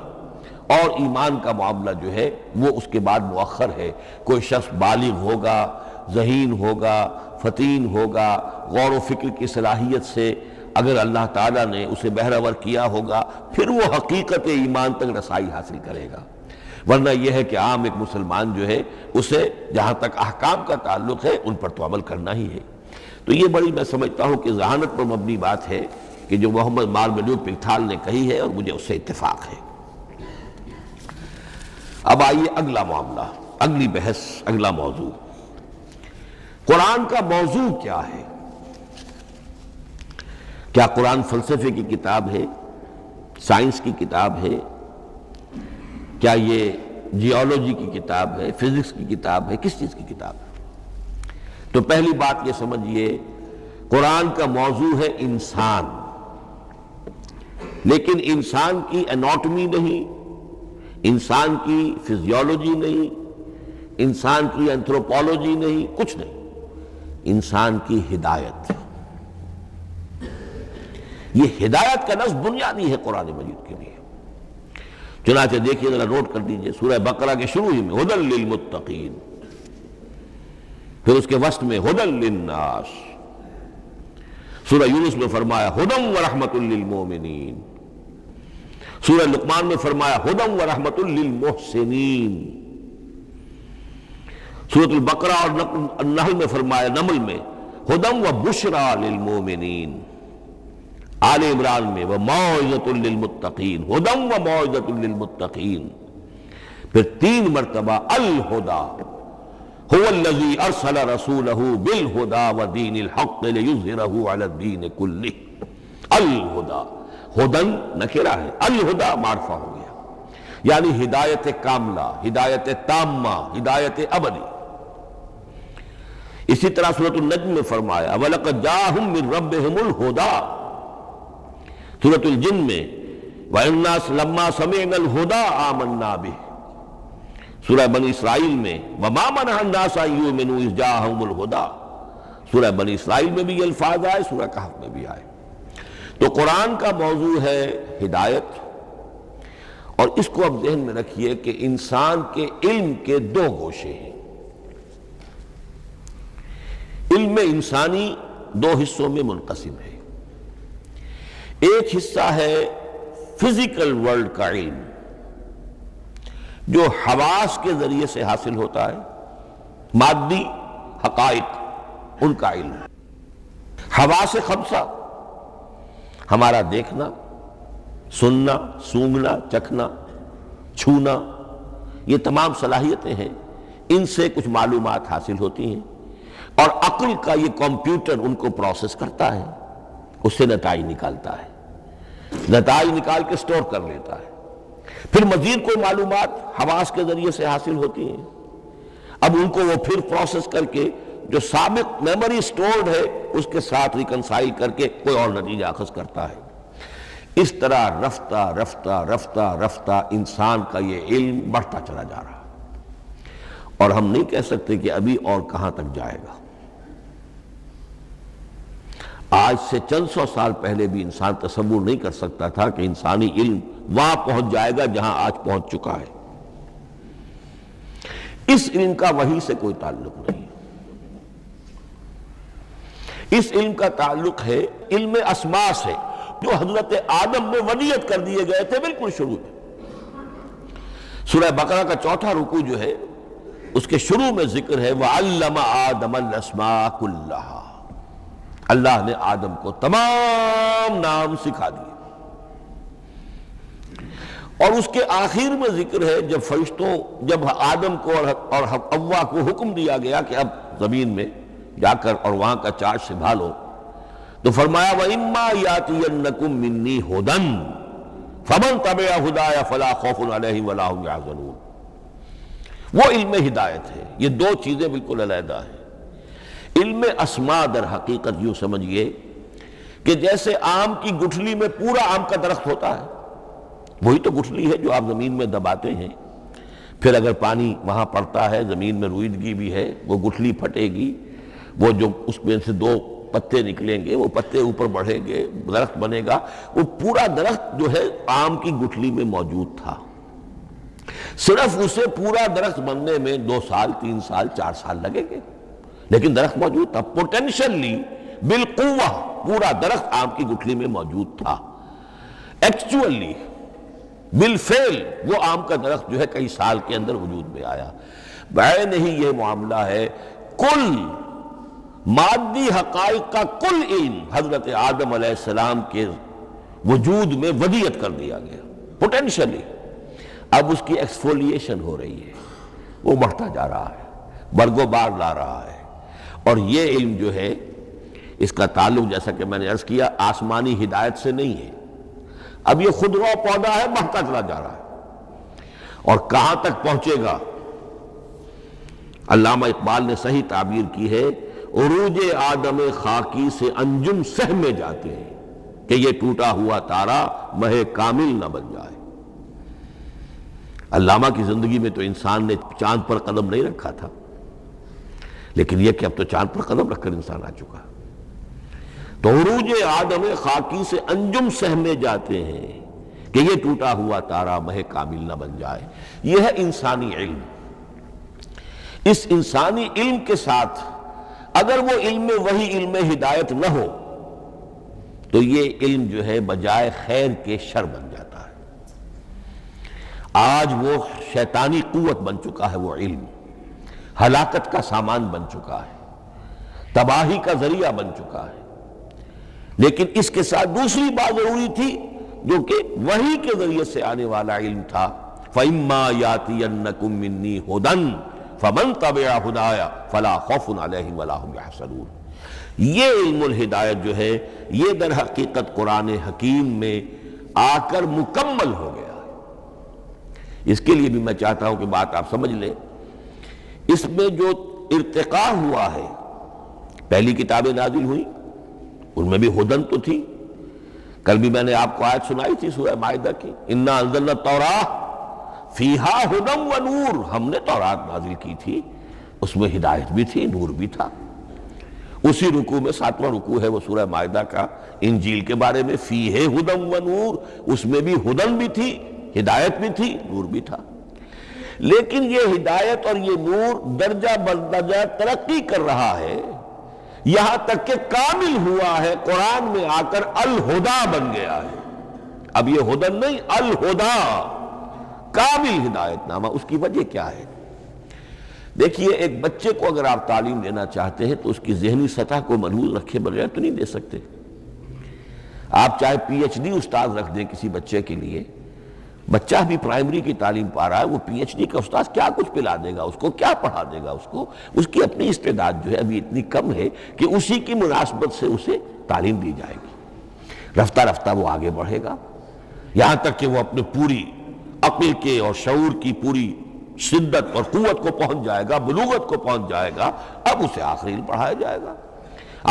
اور ایمان کا معاملہ جو ہے وہ اس کے بعد مؤخر ہے۔ کوئی شخص بالغ ہوگا، ذہین ہوگا، فطین ہوگا، غور و فکر کی صلاحیت سے اگر اللہ تعالیٰ نے اسے بہرور کیا ہوگا پھر وہ حقیقت ایمان تک رسائی حاصل کرے گا، ورنہ یہ ہے کہ عام ایک مسلمان جو ہے اسے جہاں تک احکام کا تعلق ہے ان پر تو عمل کرنا ہی ہے۔ تو یہ بڑی میں سمجھتا ہوں کہ ذہانت پر مبنی بات ہے کہ جو محمد مارملیو پلتھال نے کہی ہے، اور مجھے اس سے اتفاق ہے۔ اب آئیے اگلا معاملہ، اگلی بحث، اگلا موضوع، قرآن کا موضوع کیا ہے؟ کیا قرآن فلسفے کی کتاب ہے، سائنس کی کتاب ہے؟ کیا یہ جیولوجی کی کتاب ہے، فزکس کی کتاب ہے، کس چیز کی کتاب ہے؟ تو پہلی بات یہ سمجھیے، قرآن کا موضوع ہے انسان، لیکن انسان کی اناٹمی نہیں، انسان کی فزیولوجی نہیں، انسان کی اینتھروپولوجی نہیں، کچھ نہیں، انسان کی ہدایت۔ یہ ہدایت کا لفظ بنیادی ہے قرآن مجید کے لیے۔ چنانچہ دیکھیے، ذرا نوٹ کر دیجئے، سورہ بقرہ کے شروع ہی میں ہدی للمتقین، پھر اس کے وسط میں ہدی للناس، سورہ یونس میں فرمایا ہدی ورحمۃ للمؤمنین، سورہ لقمان میں فرمایا ہدی ورحمۃ للمحسنین، سورۃ البقرہ اور النحل میں فرمایا، نمل میں ہدی وبشریٰ للمؤمنین، آل عمران میں وموعظۃ للمتقین، ہدی وموعظۃ للمتقین، پھر 3 مرتبہ الہدی هو الذي ارسل رسوله بالهدى ودين الحق ليظهره على الدين كله۔ الہدی، ہدن نکرہ ہے، الہدی معرفہ ہو گیا، یعنی ہدایت کاملہ، ہدایت تامہ، ہدایت ابدی۔ اسی طرح سورۃ النجم میں فرمایا وَلَقَدْ جَاءَهُم مِّن رَّبِّهِمُ الْهُدَىٰ، سورۃ الجن میں وَإِنَّا لَمَّا سَمِعْنَا الْهُدَىٰ آمَنَّا بِهِ، سورہ بنی اسرائیل میں وَمَا مَنَعَ النَّاسَ أَن يُؤْمِنُوا إِذْ جَاءَهُمُ الْهُدَىٰ، سورہ بنی اسرائیل میں بھی یہ الفاظ آئے، سورہ کہف میں بھی آئے۔ تو قرآن کا موضوع ہے ہدایت، اور اس کو اب ذہن میں رکھیے کہ انسان کے علم کے 2 گوشے ہیں۔ علم انسانی 2 حصوں میں منقسم ہے۔ ایک حصہ ہے فزیکل ورلڈ کا علم، جو حواس کے ذریعے سے حاصل ہوتا ہے، مادی حقائق ان کا علم۔ حواس 5 ہمارا دیکھنا، سننا، سونگنا، چکھنا، چھونا، یہ تمام صلاحیتیں ہیں، ان سے کچھ معلومات حاصل ہوتی ہیں، اور عقل کا یہ کمپیوٹر ان کو پروسیس کرتا ہے، اس سے نتائج نکالتا ہے، نتائج نکال کے سٹور کر لیتا ہے۔ پھر مزید کوئی معلومات حواس کے ذریعے سے حاصل ہوتی ہیں، اب ان کو وہ پھر پروسیس کر کے جو سابق میموری سٹورڈ ہے اس کے ساتھ ریکنسائل کر کے کوئی اور نتیجہ اخذ کرتا ہے۔ اس طرح رفتہ رفتہ رفتہ رفتہ انسان کا یہ علم بڑھتا چلا جا رہا، اور ہم نہیں کہہ سکتے کہ ابھی اور کہاں تک جائے گا۔ آج سے چند 100 سال پہلے بھی انسان تصور نہیں کر سکتا تھا کہ انسانی علم وہاں پہنچ جائے گا جہاں آج پہنچ چکا ہے۔ اس علم کا وحی سے کوئی تعلق نہیں، اس علم کا تعلق ہے علم اسماء سے، جو حضرت آدم میں ودیعت کر دیے گئے تھے بالکل شروع میں۔ سورہ بقرہ کا 4تھا رکوع جو ہے اس کے شروع میں ذکر ہے وَعَلَّمَ آدَمَ الْأَسْمَاءَ كُلَّهَا، اللہ نے آدم کو تمام نام سکھا دیے۔ اور اس کے آخر میں ذکر ہے جب فرشتوں، جب آدم کو اور حوا کو حکم دیا گیا کہ اب زمین میں جا کر اور وہاں کا چارج سنبھالو، تو فرمایا وَإِمَّا يَأْتِيَنَّكُم مِّنِّي هُدًى فَمَن تَبِعَ هُدَايَ فَلَا خَوْفٌ عَلَيْهِمْ وَلَا هُمْ يَحْزَنُونَ۔ وہ علم ہدایت ہے، یہ 2 چیزیں بالکل علیحدہ ہیں۔ علم اسماء در حقیقت یوں سمجھئے کہ جیسے آم کی گٹھلی میں پورا آم کا درخت ہوتا ہے، وہی تو گٹھلی ہے جو آپ زمین میں دباتے ہیں، پھر اگر پانی وہاں پڑتا ہے، زمین میں روئیدگی بھی ہے، وہ گٹھلی پھٹے گی، وہ جو اس میں سے 2 پتے نکلیں گے، وہ پتے اوپر بڑھیں گے، درخت بنے گا۔ وہ پورا درخت جو ہے آم کی گٹھلی میں موجود تھا، صرف اسے پورا درخت بننے میں 2 سال 3 سال 4 سال لگیں گے، لیکن درخت موجود تھا، پوٹینشلی بالقوہ پورا درخت آم کی گٹھلی میں موجود تھا، ایکچولی بالفعل وہ آم کا درخت جو ہے کئی سال کے اندر وجود میں آیا۔ بعین ہی یہ معاملہ ہے، کل مادی حقائق کا کل علم حضرت آدم علیہ السلام کے وجود میں ودیعت کر دیا گیا پوٹینشلی۔ اب اس کی ایکسفولیشن ہو رہی ہے، وہ بڑھتا جا رہا ہے، برگ و بار لا رہا ہے، اور یہ علم جو ہے اس کا تعلق جیسا کہ میں نے عرض کیا آسمانی ہدایت سے نہیں ہے، اب یہ خود رو پودا ہے، بڑھتا چلا جا رہا ہے، اور کہاں تک پہنچے گا؟ علامہ اقبال نے صحیح تعبیر کی ہے، عروج آدم خاکی سے انجم سہمے جاتے ہیں کہ یہ ٹوٹا ہوا تارا مہ کامل نہ بن جائے۔ علامہ کی زندگی میں تو انسان نے چاند پر قدم نہیں رکھا تھا، لیکن یہ کہ اب تو چاند پر قدم رکھ کر انسان آ چکا۔ تو عروج آدم خاکی سے انجم سہمے جاتے ہیں کہ یہ ٹوٹا ہوا تارا مہ کامل نہ بن جائے۔ یہ ہے انسانی علم۔ اس انسانی علم کے ساتھ اگر وہ علم وہی علم ہدایت نہ ہو تو یہ علم جو ہے بجائے خیر کے شر بن جاتا ہے۔ آج وہ شیطانی قوت بن چکا ہے، وہ علم ہلاکت کا سامان بن چکا ہے، تباہی کا ذریعہ بن چکا ہے۔ لیکن اس کے ساتھ دوسری بات ضروری تھی جو کہ وحی کے ذریعے سے آنے والا علم تھا، فَإِمَّا يَأْتِيَنَّكُم مِّنِّي هُدًى فَمَن تَبِعَ هُدَايَ فَلَا خَوْفٌ عَلَيْهِمْ وَلَا هُمْ يَحْزَنُونَ۔ یہ علم الہدایت جو ہے یہ در حقیقت قرآن حکیم میں آ کر مکمل ہو گیا ہے۔ اس کے لیے بھی میں چاہتا ہوں کہ بات آپ سمجھ لیں، اس میں جو ارتقاء ہوا ہے، پہلی کتابیں نازل ہوئی ان میں بھی ہدن تو تھی، کل بھی میں نے آپ کو آیت سنائی تھی سورہ مائدہ کی، اِنَّا أَنزَلْنَا التَّوْرَاةَ فِيهَا هُدًى وَنُورٌ، ہم نے تورات نازل کی تھی، اس میں ہدایت بھی تھی، نور بھی تھا۔ اسی رکوع میں 7واں رکوع ہے وہ سورہ مائدہ کا، انجیل کے بارے میں، فِيهِ هُدًى وَنُورٌ، اس میں بھی ہدن بھی تھی، ہدایت بھی تھی، نور بھی تھا۔ لیکن یہ ہدایت اور یہ نور درجہ بدرجہ ترقی کر رہا ہے، یہاں تک کہ کامل ہوا ہے، قرآن میں آ کر الہدا بن گیا ہے۔ اب یہ ہدن نہیں، الہدا، کامل ہدایت نامہ۔ اس کی وجہ کیا ہے؟ دیکھیے، ایک بچے کو اگر آپ تعلیم دینا چاہتے ہیں تو اس کی ذہنی سطح کو ملحوظ رکھے بغیر تو نہیں دے سکتے۔ آپ چاہے پی ایچ ڈی استاد رکھ دیں کسی بچے کے لیے، بچہ بھی پرائمری کی تعلیم پا رہا ہے، وہ پی ایچ ڈی کا استاد کیا کچھ پلا دے گا اس کو، کیا پڑھا دے گا اس کو؟ اس کی اپنی استعداد جو ہے ابھی اتنی کم ہے کہ اسی کی مناسبت سے اسے تعلیم دی جائے گی، رفتہ رفتہ وہ آگے بڑھے گا، یہاں تک کہ وہ اپنے پوری عقل کے اور شعور کی پوری شدت اور قوت کو پہنچ جائے گا، بلوغت کو پہنچ جائے گا۔ اب اسے آخری علم پڑھایا جائے گا،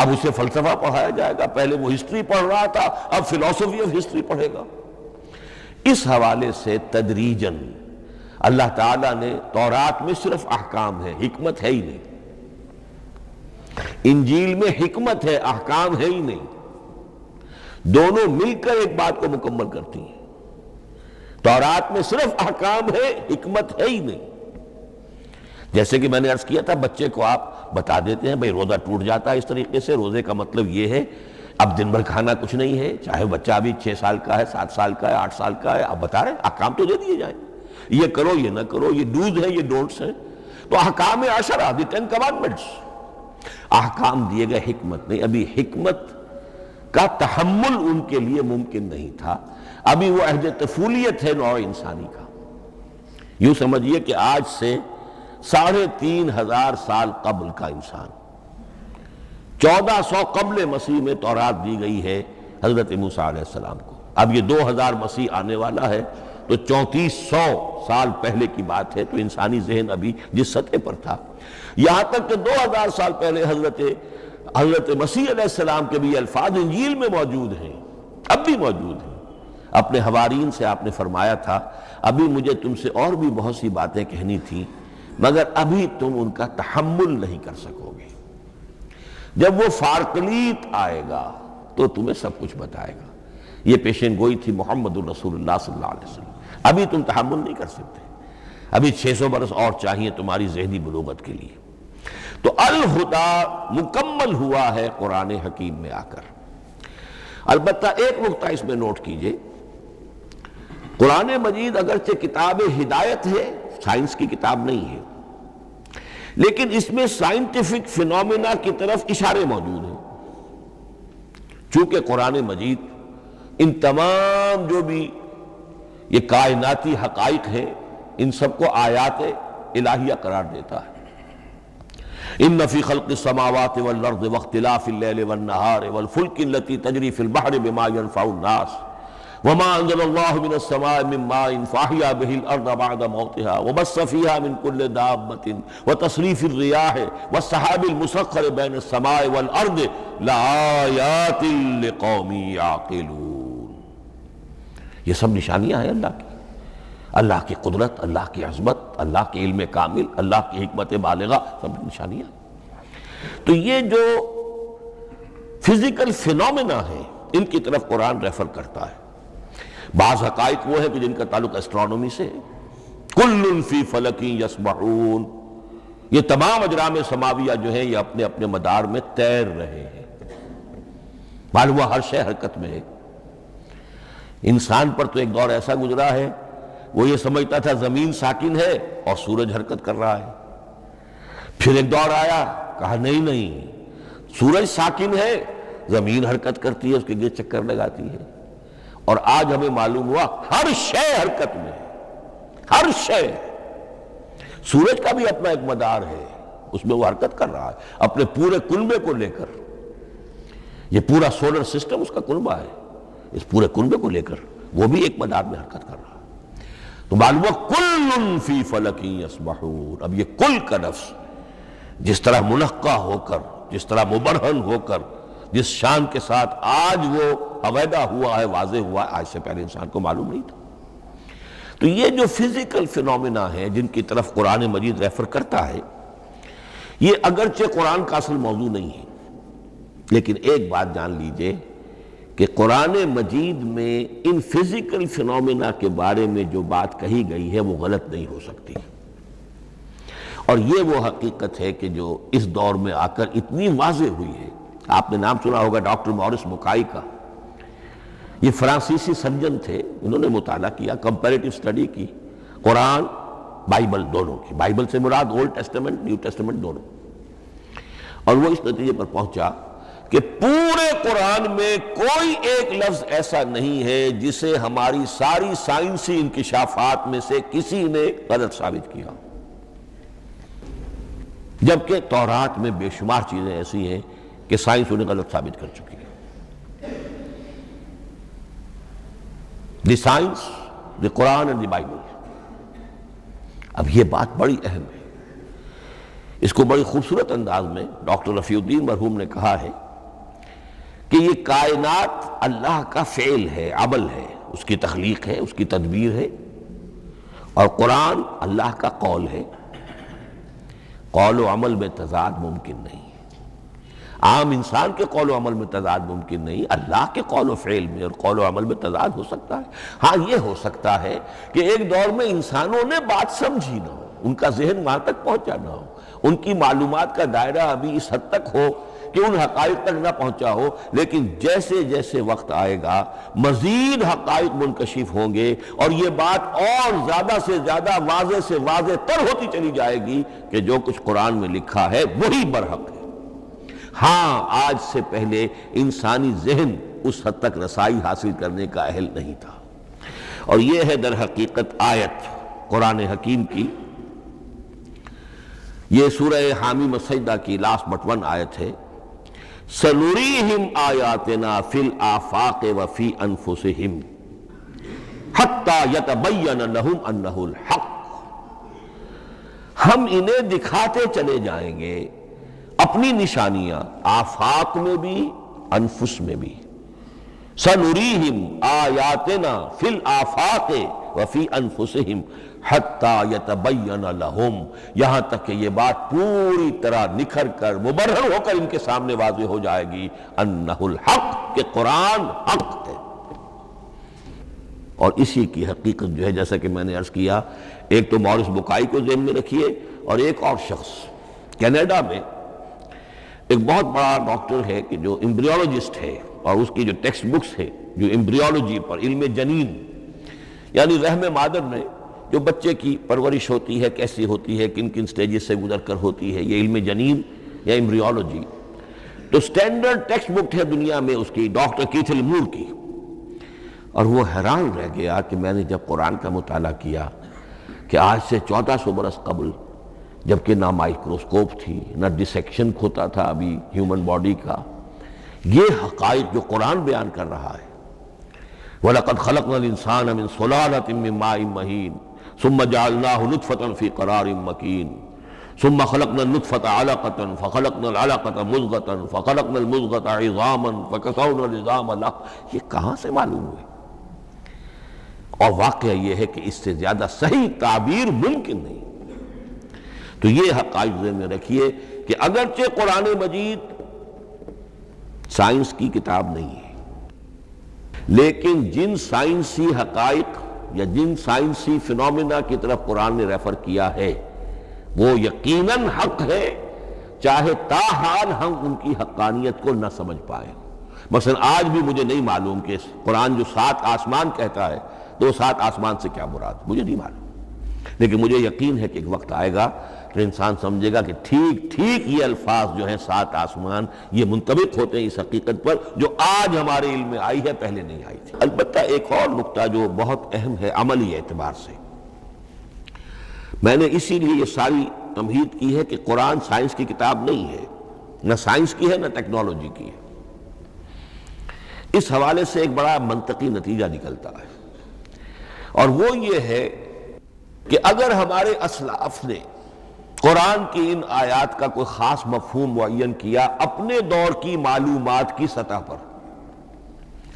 اب اسے فلسفہ پڑھایا جائے گا، پہلے وہ ہسٹری پڑھ رہا تھا، اب فلسفی آف ہسٹری پڑھے گا۔ اس حوالے سے تدریجاً اللہ تعالیٰ نے تورات میں صرف احکام ہے، حکمت ہے ہی نہیں، انجیل میں حکمت ہے، احکام ہے ہی نہیں، دونوں مل کر ایک بات کو مکمل کرتی ہیں۔ تورات میں صرف احکام ہے، حکمت ہے ہی نہیں۔ جیسے کہ میں نے عرض کیا تھا، بچے کو آپ بتا دیتے ہیں بھئی روزہ ٹوٹ جاتا ہے اس طریقے سے، روزے کا مطلب یہ ہے اب دن بھر کھانا کچھ نہیں ہے، چاہے بچہ ابھی 6 سال کا ہے، 7 سال کا ہے، 8 سال کا ہے، آپ بتا رہے ہیں احکام تو دے دیے جائیں، یہ کرو یہ نہ کرو، یہ ڈوز ہیں یہ ڈونٹس ہیں، تو احکام عشرہ، دی 10 commandments، احکام دیے گئے، حکمت نہیں۔ ابھی حکمت کا تحمل ان کے لیے ممکن نہیں تھا، ابھی وہ عہد طفولیت ہے نوع انسانی کا۔ یوں سمجھیے کہ آج سے 3500 سال قبل کا انسان، 1400 قبل مسیح میں تورات دی گئی ہے حضرت موسیٰ علیہ السلام کو، اب یہ 2000 مسیح آنے والا ہے تو 3400 سال پہلے کی بات ہے، تو انسانی ذہن ابھی جس سطح پر تھا، یہاں تک کہ 2000 سال پہلے حضرت مسیح علیہ السلام کے بھی الفاظ انجیل میں موجود ہیں، اب بھی موجود ہیں۔ اپنے حوارین سے آپ نے فرمایا تھا ابھی مجھے تم سے اور بھی بہت سی باتیں کہنی تھی مگر ابھی تم ان کا تحمل نہیں کر سکو گے، جب وہ فارقلیت آئے گا تو تمہیں سب کچھ بتائے گا۔ یہ پیشین گوئی تھی محمد الرسول اللہ صلی اللہ علیہ وسلم، ابھی تم تحمل نہیں کر سکتے، ابھی 600 برس اور چاہیے تمہاری ذہنی بلوغت کے لیے۔ تو الہدا مکمل ہوا ہے قرآن حکیم میں آ کر۔ البتہ ایک نقطہ اس میں نوٹ کیجئے، قرآن مجید اگرچہ کتاب ہدایت ہے، سائنس کی کتاب نہیں ہے، لیکن اس میں سائنٹیفک فینومینا کی طرف اشارے موجود ہیں۔ چونکہ قرآن مجید ان تمام جو بھی یہ کائناتی حقائق ہیں ان سب کو آیات الہیہ قرار دیتا ہے۔ ان فی خلق السماوات والارض واختلاف اللیل والنہار والفلک التي تجری فی البحر بما ينفع الناس وما انزل اللہ من السماء من ماء فاحیا به الارض بعد موتها وبث فيها من كل دابة وتصریف الرياح والسحاب المسخر بین السماء والارض لآیات لقوم یعقلون۔ یہ سب نشانیاں ہیں اللہ کی، اللہ کی قدرت، اللہ کی عظمت، اللہ کے علم کامل، اللہ کی حکمت بالغہ، سب نشانیاں۔ تو یہ جو فزیکل فینومینا ہے ان کی طرف قرآن ریفر کرتا ہے۔ بعض حقائق وہ ہے کہ جن کا تعلق اسٹرانومی سے ہے، کل فی فلک یسبحون، یہ تمام اجرام سماویہ جو ہیں یہ اپنے اپنے مدار میں تیر رہے ہیں، معلوم ہوا ہر شے حرکت میں ہے۔ انسان پر تو ایک دور ایسا گزرا ہے وہ یہ سمجھتا تھا زمین ساکن ہے اور سورج حرکت کر رہا ہے، پھر ایک دور آیا کہا نہیں نہیں، سورج ساکن ہے، زمین حرکت کرتی ہے، اس کے گرد چکر لگاتی ہے، اور آج ہمیں معلوم ہوا ہر شے حرکت میں ہے، ہر شے۔ سورج کا بھی اپنا ایک مدار ہے، اس میں وہ حرکت کر رہا ہے اپنے پورے کنبے کو لے کر، یہ پورا سولر سسٹم اس کا کنبہ ہے، اس پورے کنبے کو لے کر وہ بھی ایک مدار میں حرکت کر رہا ہے۔ تو معلوم ہوا کل فی فلک یسبحون۔ اب یہ کل کا لفظ جس طرح منقع ہو کر، جس طرح مبرہن ہو کر، جس شان کے ساتھ آج وہ عویدہ ہوا ہے، واضح ہوا ہے، آج سے پہلے انسان کو معلوم نہیں تھا۔ تو یہ جو فزیکل فینومینا ہے جن کی طرف قرآن مجید ریفر کرتا ہے، یہ اگرچہ قرآن کا اصل موضوع نہیں ہے، لیکن ایک بات جان لیجئے کہ قرآن مجید میں ان فزیکل فینومینا کے بارے میں جو بات کہی گئی ہے وہ غلط نہیں ہو سکتی، اور یہ وہ حقیقت ہے کہ جو اس دور میں آ کر اتنی واضح ہوئی ہے۔ آپ نے نام سنا ہوگا ڈاکٹر مورس بکائی کا، یہ فرانسیسی سرجن تھے، انہوں نے مطالعہ کیا، کمپیریٹیو سٹڈی کی قرآن بائبل دونوں کی، بائبل سے مراد اولڈ ٹیسٹمنٹ نیو ٹیسٹمنٹ دونوں، اور وہ اس نتیجے پر پہنچا کہ پورے قرآن میں کوئی ایک لفظ ایسا نہیں ہے جسے ہماری ساری سائنسی انکشافات میں سے کسی نے غلط ثابت کیا، جبکہ تورات میں بے شمار چیزیں ایسی ہیں کہ سائنس انہیں غلط ثابت کر چکی ہے۔ The science, the Quran and the Bible. اب یہ بات بڑی اہم ہے، اس کو بڑی خوبصورت انداز میں ڈاکٹر رفیع الدین مرحوم نے کہا ہے کہ یہ کائنات اللہ کا فعل ہے، عمل ہے، اس کی تخلیق ہے، اس کی تدبیر ہے، اور قرآن اللہ کا قول ہے۔ قول و عمل میں تضاد ممکن نہیں، عام انسان کے قول و عمل میں تضاد ممکن نہیں، اللہ کے قول و فعل میں اور قول و عمل میں تضاد ہو سکتا ہے۔ ہاں یہ ہو سکتا ہے کہ ایک دور میں انسانوں نے بات سمجھی نہ ہو، ان کا ذہن وہاں تک پہنچا نہ ہو، ان کی معلومات کا دائرہ ابھی اس حد تک ہو کہ ان حقائق تک نہ پہنچا ہو، لیکن جیسے جیسے وقت آئے گا مزید حقائق منکشف ہوں گے اور یہ بات اور زیادہ سے زیادہ واضح سے واضح تر ہوتی چلی جائے گی کہ جو کچھ قرآن میں لکھا ہے وہی برحق ہے۔ ہاں آج سے پہلے انسانی ذہن اس حد تک رسائی حاصل کرنے کا اہل نہیں تھا، اور یہ ہے در حقیقت آیت قرآن حکیم کی۔ یہ سورہ حامیم السجدہ کی لاسٹ بٹ ون آیت ہے، سَنُرِيهِمْ آیَاتِنَا فِي الْآفَاقِ وَفِي أَنفُسِهِمْ حَتَّى يَتَبَيَّنَ لَهُمْ أَنَّهُ الْحَقُّ۔ ہم انہیں دکھاتے چلے جائیں گے اپنی نشانیاں، آفاق میں بھی انفس میں بھی۔ سَنُرِيهِمْ آیَاتِنَا فِي الْآفَاقِ وَفِي أَنفُسِهِمْ حَتَّى يَتَبَيَّنَ لَهُمْ، یہاں تک کہ یہ بات پوری طرح نکھر کر مبرہن ہو کر ان کے سامنے واضح ہو جائے گی، انہ الحق، کہ قرآن حق ہے۔ اور اسی کی حقیقت جو ہے جیسا کہ میں نے عرض کیا، ایک تو مورس بکائی کو ذہن میں رکھیے، اور ایک اور شخص کینیڈا میں ایک بہت بڑا ڈاکٹر ہے کہ جو امبریولوجسٹ ہے، اور اس کی جو ٹیکسٹ بکس ہے جو امبریولوجی پر، علم جنین یعنی رحم مادر میں جو بچے کی پرورش ہوتی ہے کیسی ہوتی ہے، کن کن سٹیجز سے گزر کر ہوتی ہے، یہ علم جنین یا امبریولوجی، تو سٹینڈرڈ ٹیکسٹ بک ہے دنیا میں اس کی، ڈاکٹر کیتھل مور کی۔ اور وہ حیران رہ گیا کہ میں نے جب قرآن کا مطالعہ کیا کہ آج سے 1400 برس قبل، جبکہ نہ مائکروسکوپ تھی، نہ ڈسیکشن ہوتا تھا ابھی ہیومن باڈی کا، یہ حقائق جو قرآن بیان کر رہا ہے، وَلَقَدْ خَلَقْنَا الْإِنسَانَ مِنْ صُلَالَةٍ مِّن مَّاءٍ مَّهِينٍ ثُمَّ جَعَلْنَاهُ نُطْفَةً فِي قَرَارٍ مَّكِينٍ ثُمَّ خَلَقْنَا النُّطْفَةَ عَلَقَةً فَخَلَقْنَا الْعَلَقَةَ مُضْغَةً فَخَلَقْنَا الْمُضْغَةَ عِظَامًا فَكَسَوْنَا الْعِظَامَ لَحْمًا، یہ کہاں سے معلوم ہوئے؟ اور واقعہ یہ ہے کہ اس سے زیادہ صحیح تعبیر ممکن نہیں۔ تو یہ حقائق ذہن میں رکھیے کہ اگرچہ قرآن مجید سائنس کی کتاب نہیں ہے، لیکن جن سائنسی حقائق یا جن سائنسی فینومینا کی طرف قرآن نے ریفر کیا ہے وہ یقیناً حق ہے، چاہے تاحال ہم ان کی حقانیت کو نہ سمجھ پائیں۔ مثلا آج بھی مجھے نہیں معلوم کہ قرآن جو 7 آسمان کہتا ہے تو 7 آسمان سے کیا مراد، مجھے نہیں معلوم، لیکن مجھے یقین ہے کہ ایک وقت آئے گا کہ انسان سمجھے گا کہ ٹھیک یہ الفاظ جو ہیں 7 آسمان، یہ منطبق ہوتے ہیں اس حقیقت پر جو آج ہمارے علم میں آئی ہے، پہلے نہیں آئی تھی۔ البتہ ایک اور نقطہ جو بہت اہم ہے عملی اعتبار سے، میں نے اسی لیے یہ ساری تمہید کی ہے کہ قرآن سائنس کی کتاب نہیں ہے، نہ سائنس کی ہے نہ ٹیکنالوجی کی ہے۔ اس حوالے سے ایک بڑا منطقی نتیجہ نکلتا ہے، اور وہ یہ ہے کہ اگر ہمارے اسلاف نے قرآن کی ان آیات کا کوئی خاص مفہوم معین کیا اپنے دور کی معلومات کی سطح پر،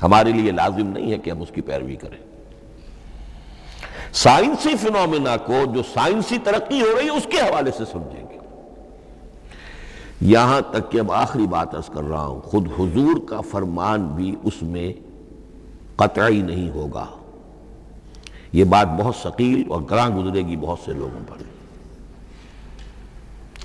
ہمارے لیے لازم نہیں ہے کہ ہم اس کی پیروی کریں۔ سائنسی فینومینا کو جو سائنسی ترقی ہو رہی ہے اس کے حوالے سے سمجھیں گے۔ یہاں تک کہ اب آخری بات عرض کر رہا ہوں، خود حضور کا فرمان بھی اس میں قطعی نہیں ہوگا۔ یہ بات بہت ثقیل اور گراں گزرے گی بہت سے لوگوں پر۔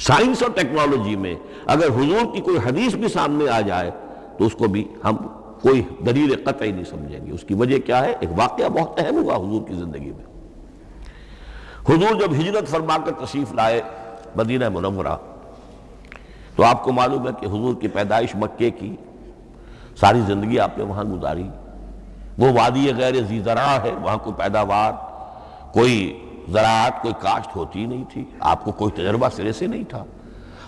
سائنس اور ٹیکنالوجی میں اگر حضور کی کوئی حدیث بھی سامنے آ جائے تو اس کو بھی ہم کوئی دلیل قطعی نہیں سمجھیں گے۔ اس کی وجہ کیا ہے؟ ایک واقعہ بہت اہم ہوا حضور کی زندگی میں۔ حضور جب ہجرت فرما کر تشریف لائے مدینہ منورہ، تو آپ کو معلوم ہے کہ حضور کی پیدائش مکے کی، ساری زندگی آپ نے وہاں گزاری۔ وہ وادی غیر ذی زرع ہے، وہاں کوئی پیداوار، کوئی زراعت، کوئی کاشت ہوتی نہیں تھی، آپ کو کوئی تجربہ سرے سے نہیں تھا۔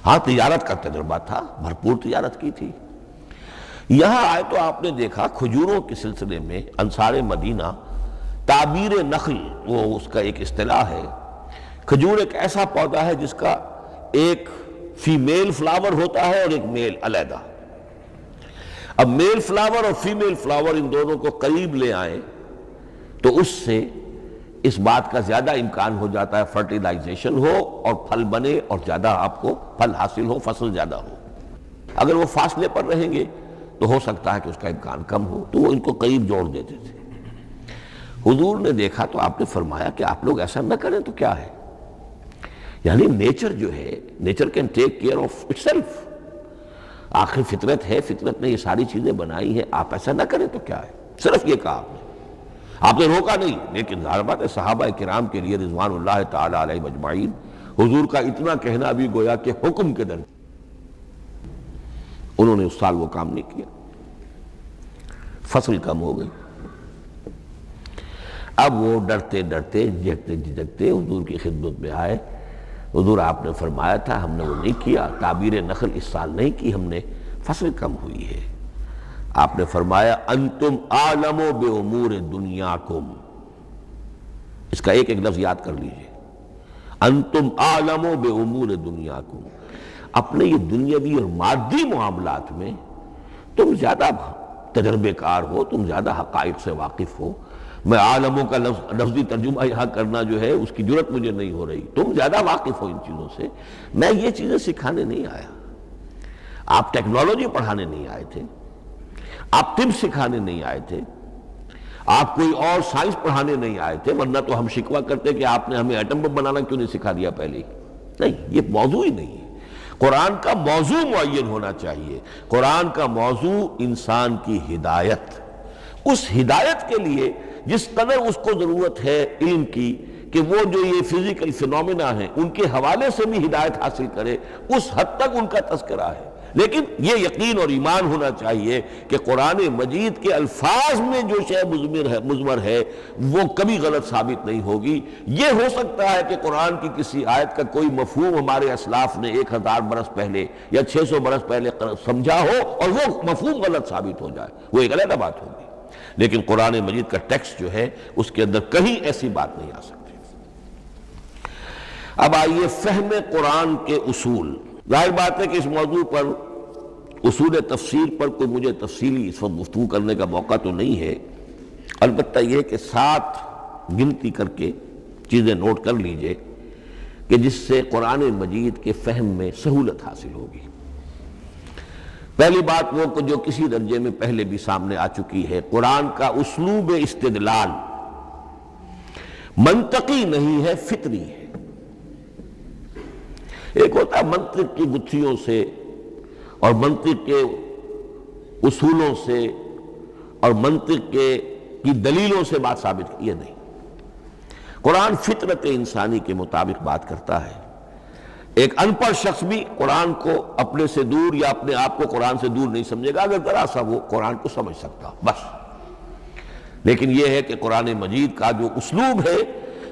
ہاں تجارت کا تجربہ تھا، بھرپور تجارت کی تھی۔ یہاں آئے تو آپ نے دیکھا کھجوروں کے سلسلے میں انصار مدینہ تعبیر نخل، وہ اس کا ایک اصطلاح ہے۔ کھجور ایک ایسا پودا ہے جس کا ایک فیمیل فلاور ہوتا ہے اور ایک میل علیحدہ۔ اب میل فلاور اور فیمیل فلاور ان دونوں کو قریب لے آئیں تو اس سے اس بات کا زیادہ امکان ہو جاتا ہے فرٹیلائزیشن ہو اور پھل بنے اور زیادہ آپ کو پھل حاصل ہو، فصل زیادہ ہو۔ اگر وہ فاصلے پر رہیں گے تو ہو سکتا ہے کہ اس کا امکان کم ہو، تو وہ ان کو قریب جوڑ دیتے تھے۔ حضور نے دیکھا تو آپ نے فرمایا کہ آپ لوگ ایسا نہ کریں تو کیا ہے، یعنی نیچر جو ہے، nature can take care of it self, آخر فطرت ہے، فطرت نے یہ ساری چیزیں بنائی ہیں، آپ ایسا نہ کریں تو کیا ہے۔ صرف یہ کہا آپ نے روکا نہیں، لیکن ظاہر بات ہے صحابہ کرام کے لیے رضوان اللہ تعالی علیہ اجمعین حضور کا اتنا کہنا بھی گویا کہ حکم کے درمیان، انہوں نے اس سال وہ کام نہیں کیا، فصل کم ہو گئی۔ اب وہ ڈرتے ڈرتے جھجکتے جھجکتے حضور کی خدمت میں آئے۔ حضور آپ نے فرمایا تھا ہم نے وہ نہیں کیا، تعبیر نخل اس سال نہیں کی ہم نے، فصل کم ہوئی ہے۔ آپ نے فرمایا انتم عالم بامور دنیاکم، اس کا ایک ایک لفظ یاد کر لیجئے، انتم عالم بامور دنیاکم، اپنے یہ دنیاوی اور مادی معاملات میں تم زیادہ تجربے کار ہو، تم زیادہ حقائق سے واقف ہو۔ میں عالموں کا لفظی ترجمہ یہاں کرنا جو ہے اس کی جرت مجھے نہیں ہو رہی، تم زیادہ واقف ہو ان چیزوں سے، میں یہ چیزیں سکھانے نہیں آیا۔ آپ ٹیکنالوجی پڑھانے نہیں آئے تھے، آپ طب سکھانے نہیں آئے تھے، آپ کوئی اور سائنس پڑھانے نہیں آئے تھے، ورنہ تو ہم شکوہ کرتے کہ آپ نے ہمیں ایٹم بم بنانا کیوں نہیں سکھا دیا پہلے ہی۔ نہیں، یہ موضوع ہی نہیں ہے۔ قرآن کا موضوع معین ہونا چاہیے۔ قرآن کا موضوع انسان کی ہدایت، اس ہدایت کے لیے جس قدر اس کو ضرورت ہے علم کی کہ وہ جو یہ فزیکل فینومینا ہیں ان کے حوالے سے بھی ہدایت حاصل کرے، اس حد تک ان کا تذکرہ ہے۔ لیکن یہ یقین اور ایمان ہونا چاہیے کہ قرآن مجید کے الفاظ میں جو شے مضمر ہے وہ کبھی غلط ثابت نہیں ہوگی۔ یہ ہو سکتا ہے کہ قرآن کی کسی آیت کا کوئی مفہوم ہمارے اسلاف نے 1000 برس پہلے یا 600 برس پہلے سمجھا ہو اور وہ مفہوم غلط ثابت ہو جائے، وہ ایک علیحدہ بات ہوگی، لیکن قرآن مجید کا ٹیکسٹ جو ہے اس کے اندر کہیں ایسی بات نہیں آ سکتی۔ اب آئیے فہم قرآن کے اصول۔ ظاہر بات ہے کہ اس موضوع پر اصول تفسیر پر کوئی مجھے تفصیلی اس وقت گفتگو کرنے کا موقع تو نہیں ہے، البتہ یہ کہ 7 گنتی کر کے چیزیں نوٹ کر لیجئے کہ جس سے قرآن مجید کے فہم میں سہولت حاصل ہوگی۔ پہلی بات وہ جو کسی درجے میں پہلے بھی سامنے آ چکی ہے، قرآن کا اسلوب استدلال منطقی نہیں ہے، فطری ہے۔ ایک ہوتا ہے منطق کی گتھیوں سے اور منطق کے اصولوں سے اور منطق کی دلیلوں سے بات ثابت ہے، یہ نہیں۔ قرآن فطرت انسانی کے مطابق بات کرتا ہے۔ ایک ان پڑھ شخص بھی قرآن کو اپنے سے دور یا اپنے آپ کو قرآن سے دور نہیں سمجھے گا، اگر ذرا سا وہ قرآن کو سمجھ سکتا بس۔ لیکن یہ ہے کہ قرآن مجید کا جو اسلوب ہے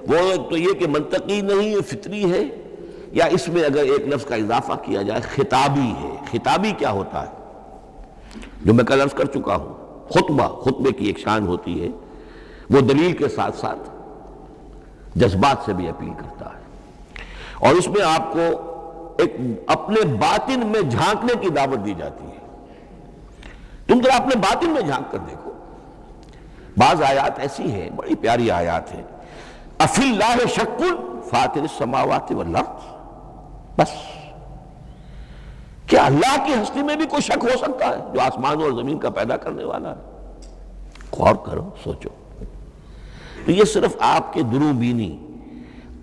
وہ تو یہ کہ منطقی نہیں ہے، فطری ہے، یا اس میں اگر ایک لفظ کا اضافہ کیا جائے خطابی ہے۔ خطابی کیا ہوتا ہے؟ جو میں کل عرض کر چکا ہوں، خطبے کی ایک شان ہوتی ہے، وہ دلیل کے ساتھ ساتھ جذبات سے بھی اپیل کرتا ہے، اور اس میں آپ کو ایک اپنے باطن میں جھانکنے کی دعوت دی جاتی ہے۔ تم ذرا اپنے باطن میں جھانک کر دیکھو۔ بعض آیات ایسی ہیں، بڑی پیاری آیات ہیں، افی اللہ شک فاطر السماوات والارض، بس کیا اللہ کی ہستی میں بھی کوئی شک ہو سکتا ہے جو آسمان اور زمین کا پیدا کرنے والا ہے؟ غور کرو، سوچو۔ تو یہ صرف آپ کے درو بینی،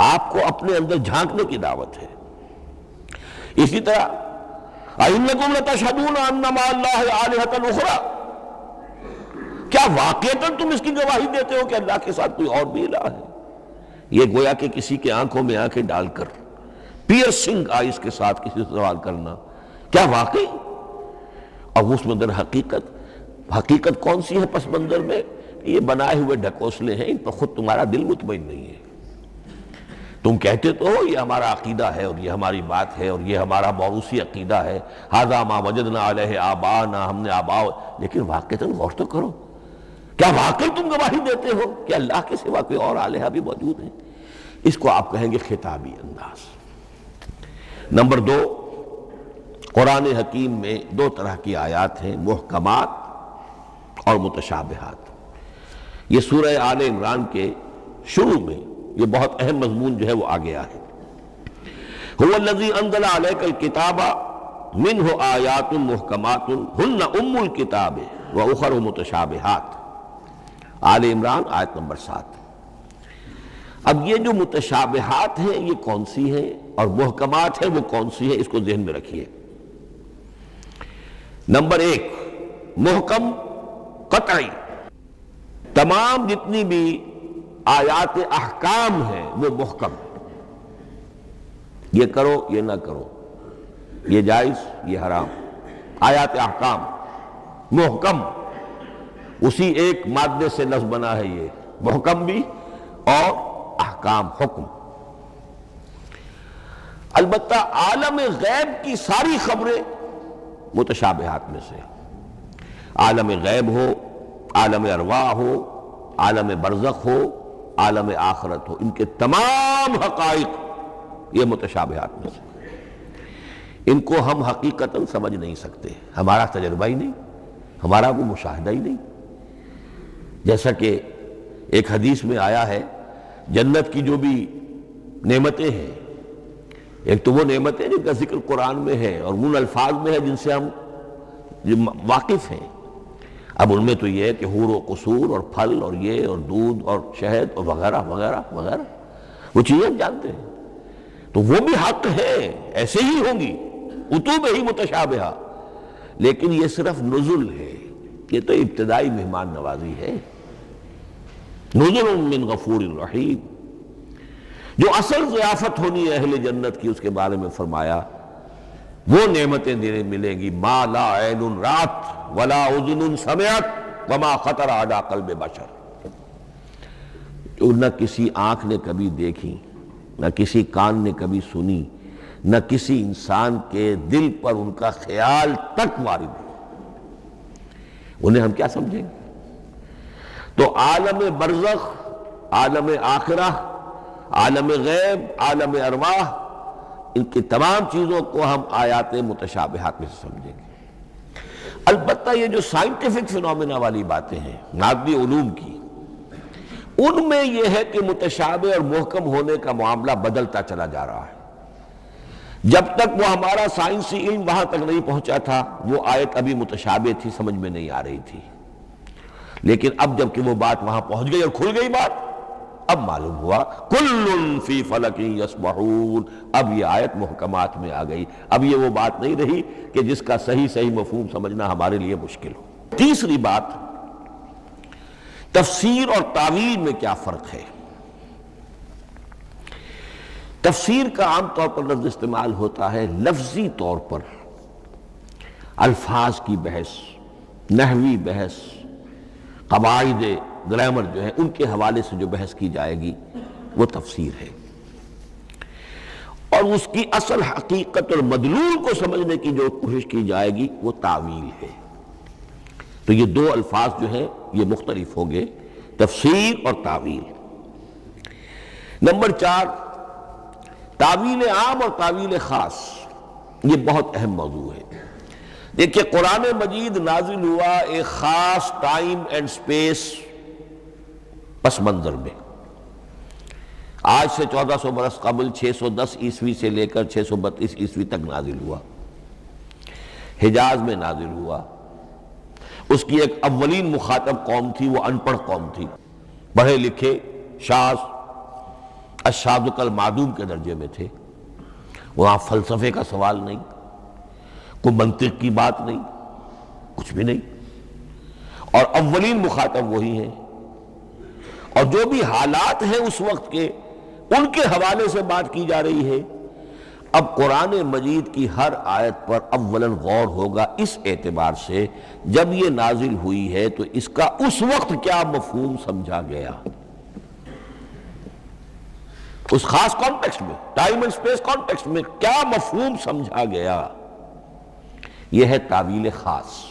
آپ کو اپنے اندر جھانکنے کی دعوت ہے۔ اسی طرح اَإِنَّكُمْ لَتَشْهَدُونَ أَنَّ مَعَ اللَّهِ آلِهَةً أُخْرَىٰ، کیا واقعتاً تم اس کی گواہی دیتے ہو کہ اللہ کے ساتھ کوئی اور بھی الہ ہے؟ یہ گویا کہ کسی کے آنکھوں میں آنکھیں ڈال کر پیئرسنگ آئیز کے ساتھ کسی سے سوال کرنا، کیا واقعی؟ اور اس میں اندر حقیقت کون سی ہے پس منظر میں؟ یہ بنائے ہوئے ڈھکوسلے ہیں، ان پر خود تمہارا دل مطمئن نہیں ہے۔ تم کہتے تو ہو یہ ہمارا عقیدہ ہے اور یہ ہماری بات ہے اور یہ ہمارا موروثی عقیدہ ہے، ھذا ما وجدنا علیہ آباءنا، ہم نے آباء، لیکن واقعتاً غور تو کرو، کیا واقعی تم گواہی دیتے ہو کہ اللہ کے سوا کوئی اور الہ بھی موجود ہیں؟ اس کو آپ کہیں گے خطابی انداز۔ نمبر 2، قرآن حکیم میں 2 طرح کی آیات ہیں، محکمات اور متشابہات۔ یہ سورہ آل عمران کے شروع میں یہ بہت اہم مضمون جو ہے وہ آ گیا ہے۔ هو الذی انزل علیک الکتاب منہ آیات محکمات ہن ام الکتاب واخر متشابہات، آل عمران آیت نمبر 7۔ اب یہ جو متشابہات ہیں یہ کون سی ہیں اور محکمات ہیں وہ کون سی ہیں، اس کو ذہن میں رکھیے۔ نمبر 1، محکم قطعی، تمام جتنی بھی آیات احکام ہیں وہ محکم ہیں، یہ کرو یہ نہ کرو، یہ جائز یہ حرام، آیات احکام محکم، اسی ایک مادے سے لفظ بنا ہے، یہ محکم بھی اور احکام حکم۔ البتہ عالم غیب کی ساری خبریں متشابہات میں سے، عالم غیب ہو، عالم ارواح ہو، عالم برزخ ہو، عالم آخرت ہو، ان کے تمام حقائق یہ متشابہات میں سے، ان کو ہم حقیقتاً سمجھ نہیں سکتے، ہمارا تجربہ ہی نہیں، ہمارا کوئی مشاہدہ ہی نہیں۔ جیسا کہ ایک حدیث میں آیا ہے، جنت کی جو بھی نعمتیں ہیں، ایک تو وہ نعمتیں جن کا ذکر قرآن میں ہے اور ان الفاظ میں ہے جن سے ہم واقف ہیں، اب ان میں تو یہ ہے کہ حور و قصور اور پھل اور یہ اور دودھ اور شہد اور وغیرہ وغیرہ وغیرہ وہ چیزیں ہم جانتے ہیں، تو وہ بھی حق ہے، ایسے ہی ہوں گی اتوب ہی متشابہہ، لیکن یہ صرف نزل ہے، یہ تو ابتدائی مہمان نوازی ہے، نزل من غفور الرحیم۔ جو اصل ضیافت ہونی ہے اہل جنت کی، اس کے بارے میں فرمایا وہ نعمتیں دینے ملیں گی، ما لا عین رات ولا اذن سمعت وما خطر علی قلب بشر، جو نہ کسی آنکھ نے کبھی دیکھی، نہ کسی کان نے کبھی سنی، نہ کسی انسان کے دل پر ان کا خیال تک وارد ہو، انہیں ہم کیا سمجھیں گے؟ تو عالم برزخ، عالم آخرہ، عالم غیب، عالم ارواح، ان کی تمام چیزوں کو ہم آیات متشابہات میں سے سمجھیں گے۔ البتہ یہ جو سائنٹیفک فینومینا والی باتیں ہیں مادی علوم کی، ان میں یہ ہے کہ متشابہ اور محکم ہونے کا معاملہ بدلتا چلا جا رہا ہے۔ جب تک وہ ہمارا سائنسی علم وہاں تک نہیں پہنچا تھا، وہ آیت ابھی متشابہ تھی، سمجھ میں نہیں آ رہی تھی، لیکن اب جب کہ وہ بات وہاں پہنچ گئی اور کھل گئی بات، اب معلوم ہوا کل فی فلک یسبحون، اب یہ آیت محکمات میں آ گئی، اب یہ وہ بات نہیں رہی کہ جس کا صحیح مفہوم سمجھنا ہمارے لیے مشکل ہو۔ تیسری بات، تفسیر اور تعویل میں کیا فرق ہے؟ تفسیر کا عام طور پر لفظ استعمال ہوتا ہے لفظی طور پر، الفاظ کی بحث، نحوی بحث، قواعد گرامر جو ہے ان کے حوالے سے جو بحث کی جائے گی وہ تفسیر ہے، اور اس کی اصل حقیقت اور مدلول کو سمجھنے کی جو کوشش کی جائے گی وہ تعویل ہے۔ تو یہ دو الفاظ جو ہیں یہ مختلف ہوں گے، تفسیر اور تعویل۔ نمبر 4، تعویل عام اور تعویل خاص، یہ بہت اہم موضوع ہے۔ دیکھیے قرآن مجید نازل ہوا ایک خاص ٹائم اینڈ سپیس پس منظر میں، آج سے 1400 برس قبل 610 عیسوی سے لے کر 632 عیسوی تک نازل ہوا، حجاز میں نازل ہوا۔ اس کی ایک اولین مخاطب قوم تھی، وہ ان پڑھ قوم تھی، پڑھے لکھے شاذ الشاذ کالمعدوم کے درجے میں تھے، وہاں فلسفے کا سوال نہیں، کوئی منطق کی بات نہیں، کچھ بھی نہیں، اور اولین مخاطب وہی ہیں، اور جو بھی حالات ہیں اس وقت کے ان کے حوالے سے بات کی جا رہی ہے۔ اب قرآن مجید کی ہر آیت پر اولاً غور ہوگا اس اعتبار سے جب یہ نازل ہوئی ہے تو اس کا اس وقت کیا مفہوم سمجھا گیا، اس خاص کانٹیکسٹ میں، ٹائم اینڈ سپیس کانٹیکسٹ میں کیا مفہوم سمجھا گیا، یہ ہے تعویل خاص۔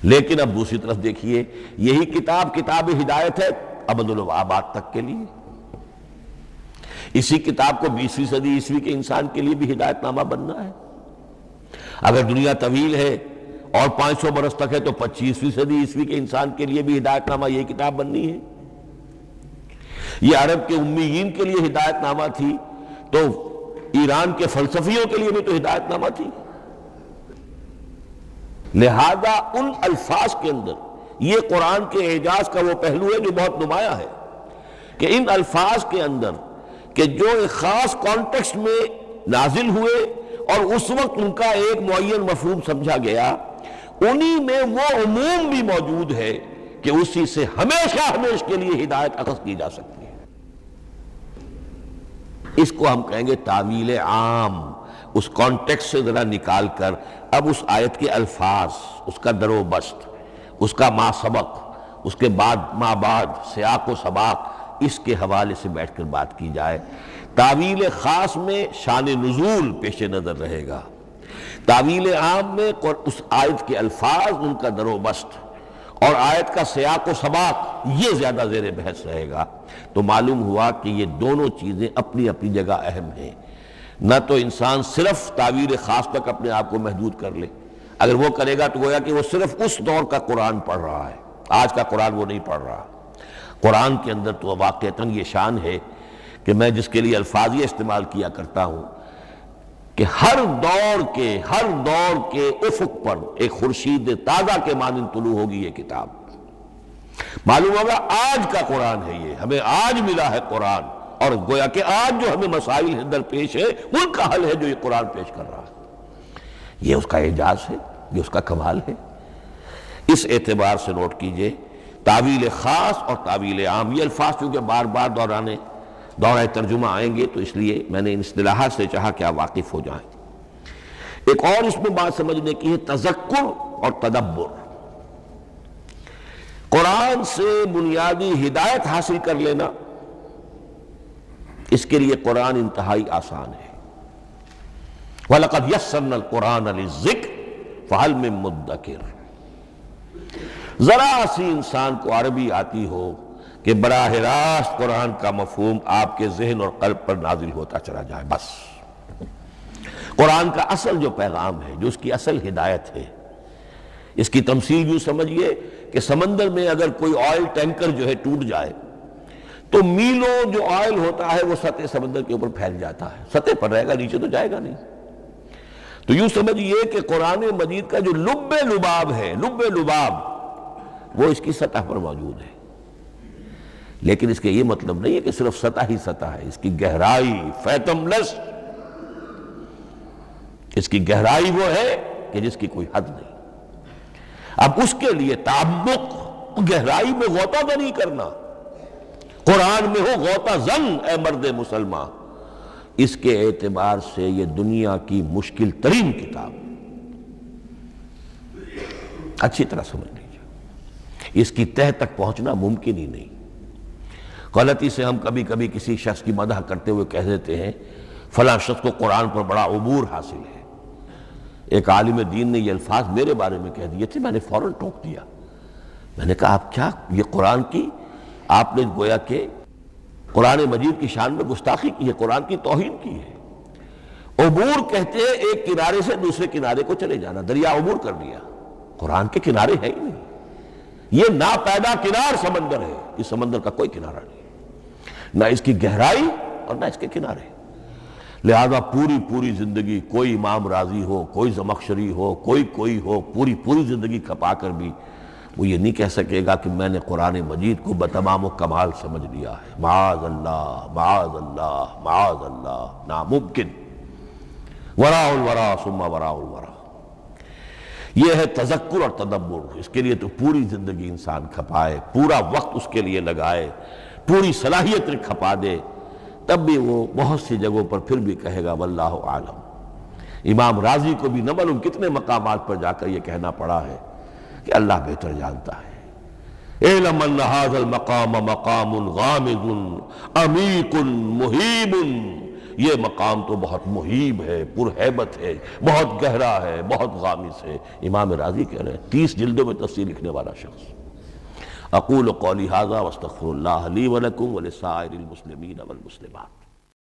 لیکن اب دوسری طرف دیکھیے، یہی کتاب ہدایت ہے ابد الآباد تک کے لیے، اسی کتاب کو 20ویں صدی عیسوی کے انسان کے لیے بھی ہدایت نامہ بننا ہے۔ اگر دنیا طویل ہے اور 500 برس تک ہے تو 25ویں صدی عیسوی کے انسان کے لیے بھی ہدایت نامہ یہی کتاب بننی ہے۔ یہ عرب کے امیین کے لیے ہدایت نامہ تھی تو ایران کے فلسفیوں کے لیے بھی تو ہدایت نامہ تھی۔ لہذا ان الفاظ کے اندر یہ قرآن کے اعجاز کا وہ پہلو ہے جو بہت نمایاں ہے کہ ان الفاظ کے اندر کہ جو ایک خاص کانٹیکسٹ میں نازل ہوئے اور اس وقت ان کا ایک معین مفہوم سمجھا گیا، انہی میں وہ عموم بھی موجود ہے کہ اسی سے ہمیشہ کے لیے ہدایت اخذ کی جا سکتی ہے۔ اس کو ہم کہیں گے تعویل عام، اس کانٹیکسٹ سے ذرا نکال کر اب اس آیت کے الفاظ، اس کا در و بست، اس کا ما سبق، اس کے بعد ما بعد، سیاق و سباق، اس کے حوالے سے بیٹھ کر بات کی جائے۔ تعویل خاص میں شان نزول پیش نظر رہے گا، تعویل عام میں اس آیت کے الفاظ، ان کا در و بست اور آیت کا سیاق و سباق یہ زیادہ زیر بحث رہے گا۔ تو معلوم ہوا کہ یہ دونوں چیزیں اپنی اپنی جگہ اہم ہیں۔ نہ تو انسان صرف تعویل خاص تک اپنے آپ کو محدود کر لے، اگر وہ کرے گا تو گویا کہ وہ صرف اس دور کا قرآن پڑھ رہا ہے، آج کا قرآن وہ نہیں پڑھ رہا۔ قرآن کے اندر تو واقعتاً یہ شان ہے کہ میں جس کے لیے الفاظ یہ استعمال کیا کرتا ہوں، کہ ہر دور کے افق پر ایک خورشید تازہ کے مانند طلوع ہوگی یہ کتاب. معلوم ہوگا آج کا قرآن ہے یہ، ہمیں آج ملا ہے قرآن، اور گویا کہ آج جو ہمیں مسائل در پیش ہے ان کا حل ہے جو یہ قرآن پیش کر رہا ہے. یہ اس کا اعجاز ہے، یہ اس کا کمال ہے. اس اعتبار سے نوٹ کیجئے تاویل خاص اور تاویل عام، یہ الفاظ چونکہ بار بار دورہ ترجمہ آئیں گے تو اس لیے میں نے ان اصطلاحات سے چاہا کہ آپ واقف ہو جائیں. ایک اور اس میں بات سمجھنے کی ہے تذکر اور تدبر. قرآن سے بنیادی ہدایت حاصل کر لینا، اس کے لیے قرآن انتہائی آسان ہے. وَلَقَدْ يَسَّرْنَا الْقُرْآنَ لِلذِّكْرِ فَهَلْ مِن مُدَّكِرٍ. ذرا سی انسان کو عربی آتی ہو کہ براہ راست قرآن کا مفہوم آپ کے ذہن اور قلب پر نازل ہوتا چلا جائے. بس قرآن کا اصل جو پیغام ہے، جو اس کی اصل ہدایت ہے، اس کی تمثیل یوں سمجھیے کہ سمندر میں اگر کوئی آئل ٹینکر جو ہے ٹوٹ جائے تو میلوں جو آئل ہوتا ہے وہ سطح سمندر کے اوپر پھیل جاتا ہے، سطح پر رہے گا، نیچے تو جائے گا نہیں. تو یوں سمجھیے کہ قرآن مجید کا جو لب لباب ہے، وہ اس کی سطح پر موجود ہے. لیکن اس کے یہ مطلب نہیں ہے کہ صرف سطح ہی سطح ہے، اس کی گہرائی فیتملس، اس کی گہرائی وہ ہے کہ جس کی کوئی حد نہیں. اب اس کے لیے تعمق، گہرائی میں غوطہ نہیں کرنا. قرآن میں ہو غوطہ زن اے مرد مسلمان. اس کے اعتبار سے یہ دنیا کی مشکل ترین کتاب، اچھی طرح سمجھ لیجیے. اس کی تہ تک پہنچنا ممکن ہی نہیں. غلطی سے ہم کبھی کبھی کسی شخص کی مدح کرتے ہوئے کہہ دیتے ہیں فلاں شخص کو قرآن پر بڑا عبور حاصل ہے. ایک عالم دین نے یہ الفاظ میرے بارے میں کہہ دیے تھے، میں نے فوراً ٹوک دیا. میں نے کہا آپ کیا، یہ قرآن کی آپ نے گویا کہ قرآن مجید کی شان میں گستاخی کی ہے، قرآن کی توہین کی ہے. عبور کہتے ہیں ایک کنارے سے دوسرے کنارے کو چلے جانا، دریا عبور کر لیا. قرآن کے کنارے ہے ہی نہیں، یہ ناپیدا کنار سمندر ہے. اس سمندر کا کوئی کنارہ نہیں، نہ اس کی گہرائی اور نہ اس کے کنارے. لہذا پوری زندگی کوئی امام راضی ہو، کوئی زمخشری ہو، کوئی ہو، پوری زندگی کھپا کر بھی وہ یہ نہیں کہہ سکے گا کہ میں نے قرآن مجید کو بتمام و کمال سمجھ لیا ہے. معاذ اللہ، معاذ اللہ، معاذ اللہ، ناممکن. وراء الورا ثم وراء الورا. یہ ہے تذکر اور تدبر. اس کے لیے تو پوری زندگی انسان کھپائے، پورا وقت اس کے لیے لگائے، پوری صلاحیت کھپا دے، تب بھی وہ بہت سی جگہوں پر پھر بھی کہے گا واللہ عالم. امام رازی کو بھی نہ معلوم کتنے مقامات پر جا کر یہ کہنا پڑا ہے کہ اللہ بہتر جانتا ہے. اعلم ان ھذا المقام مقام غامض عمیق محیب. یہ مقام تو بہت محیب ہے، پرہیبت ہے، بہت گہرا ہے، بہت غامض ہے. امام رازی کہہ رہے ہیں، 30 جلدوں میں تفسیر لکھنے والا شخص. اقول قولی ھذا واستغفر اللہ لی ولکم ولسائر المسلمین والمسلمات.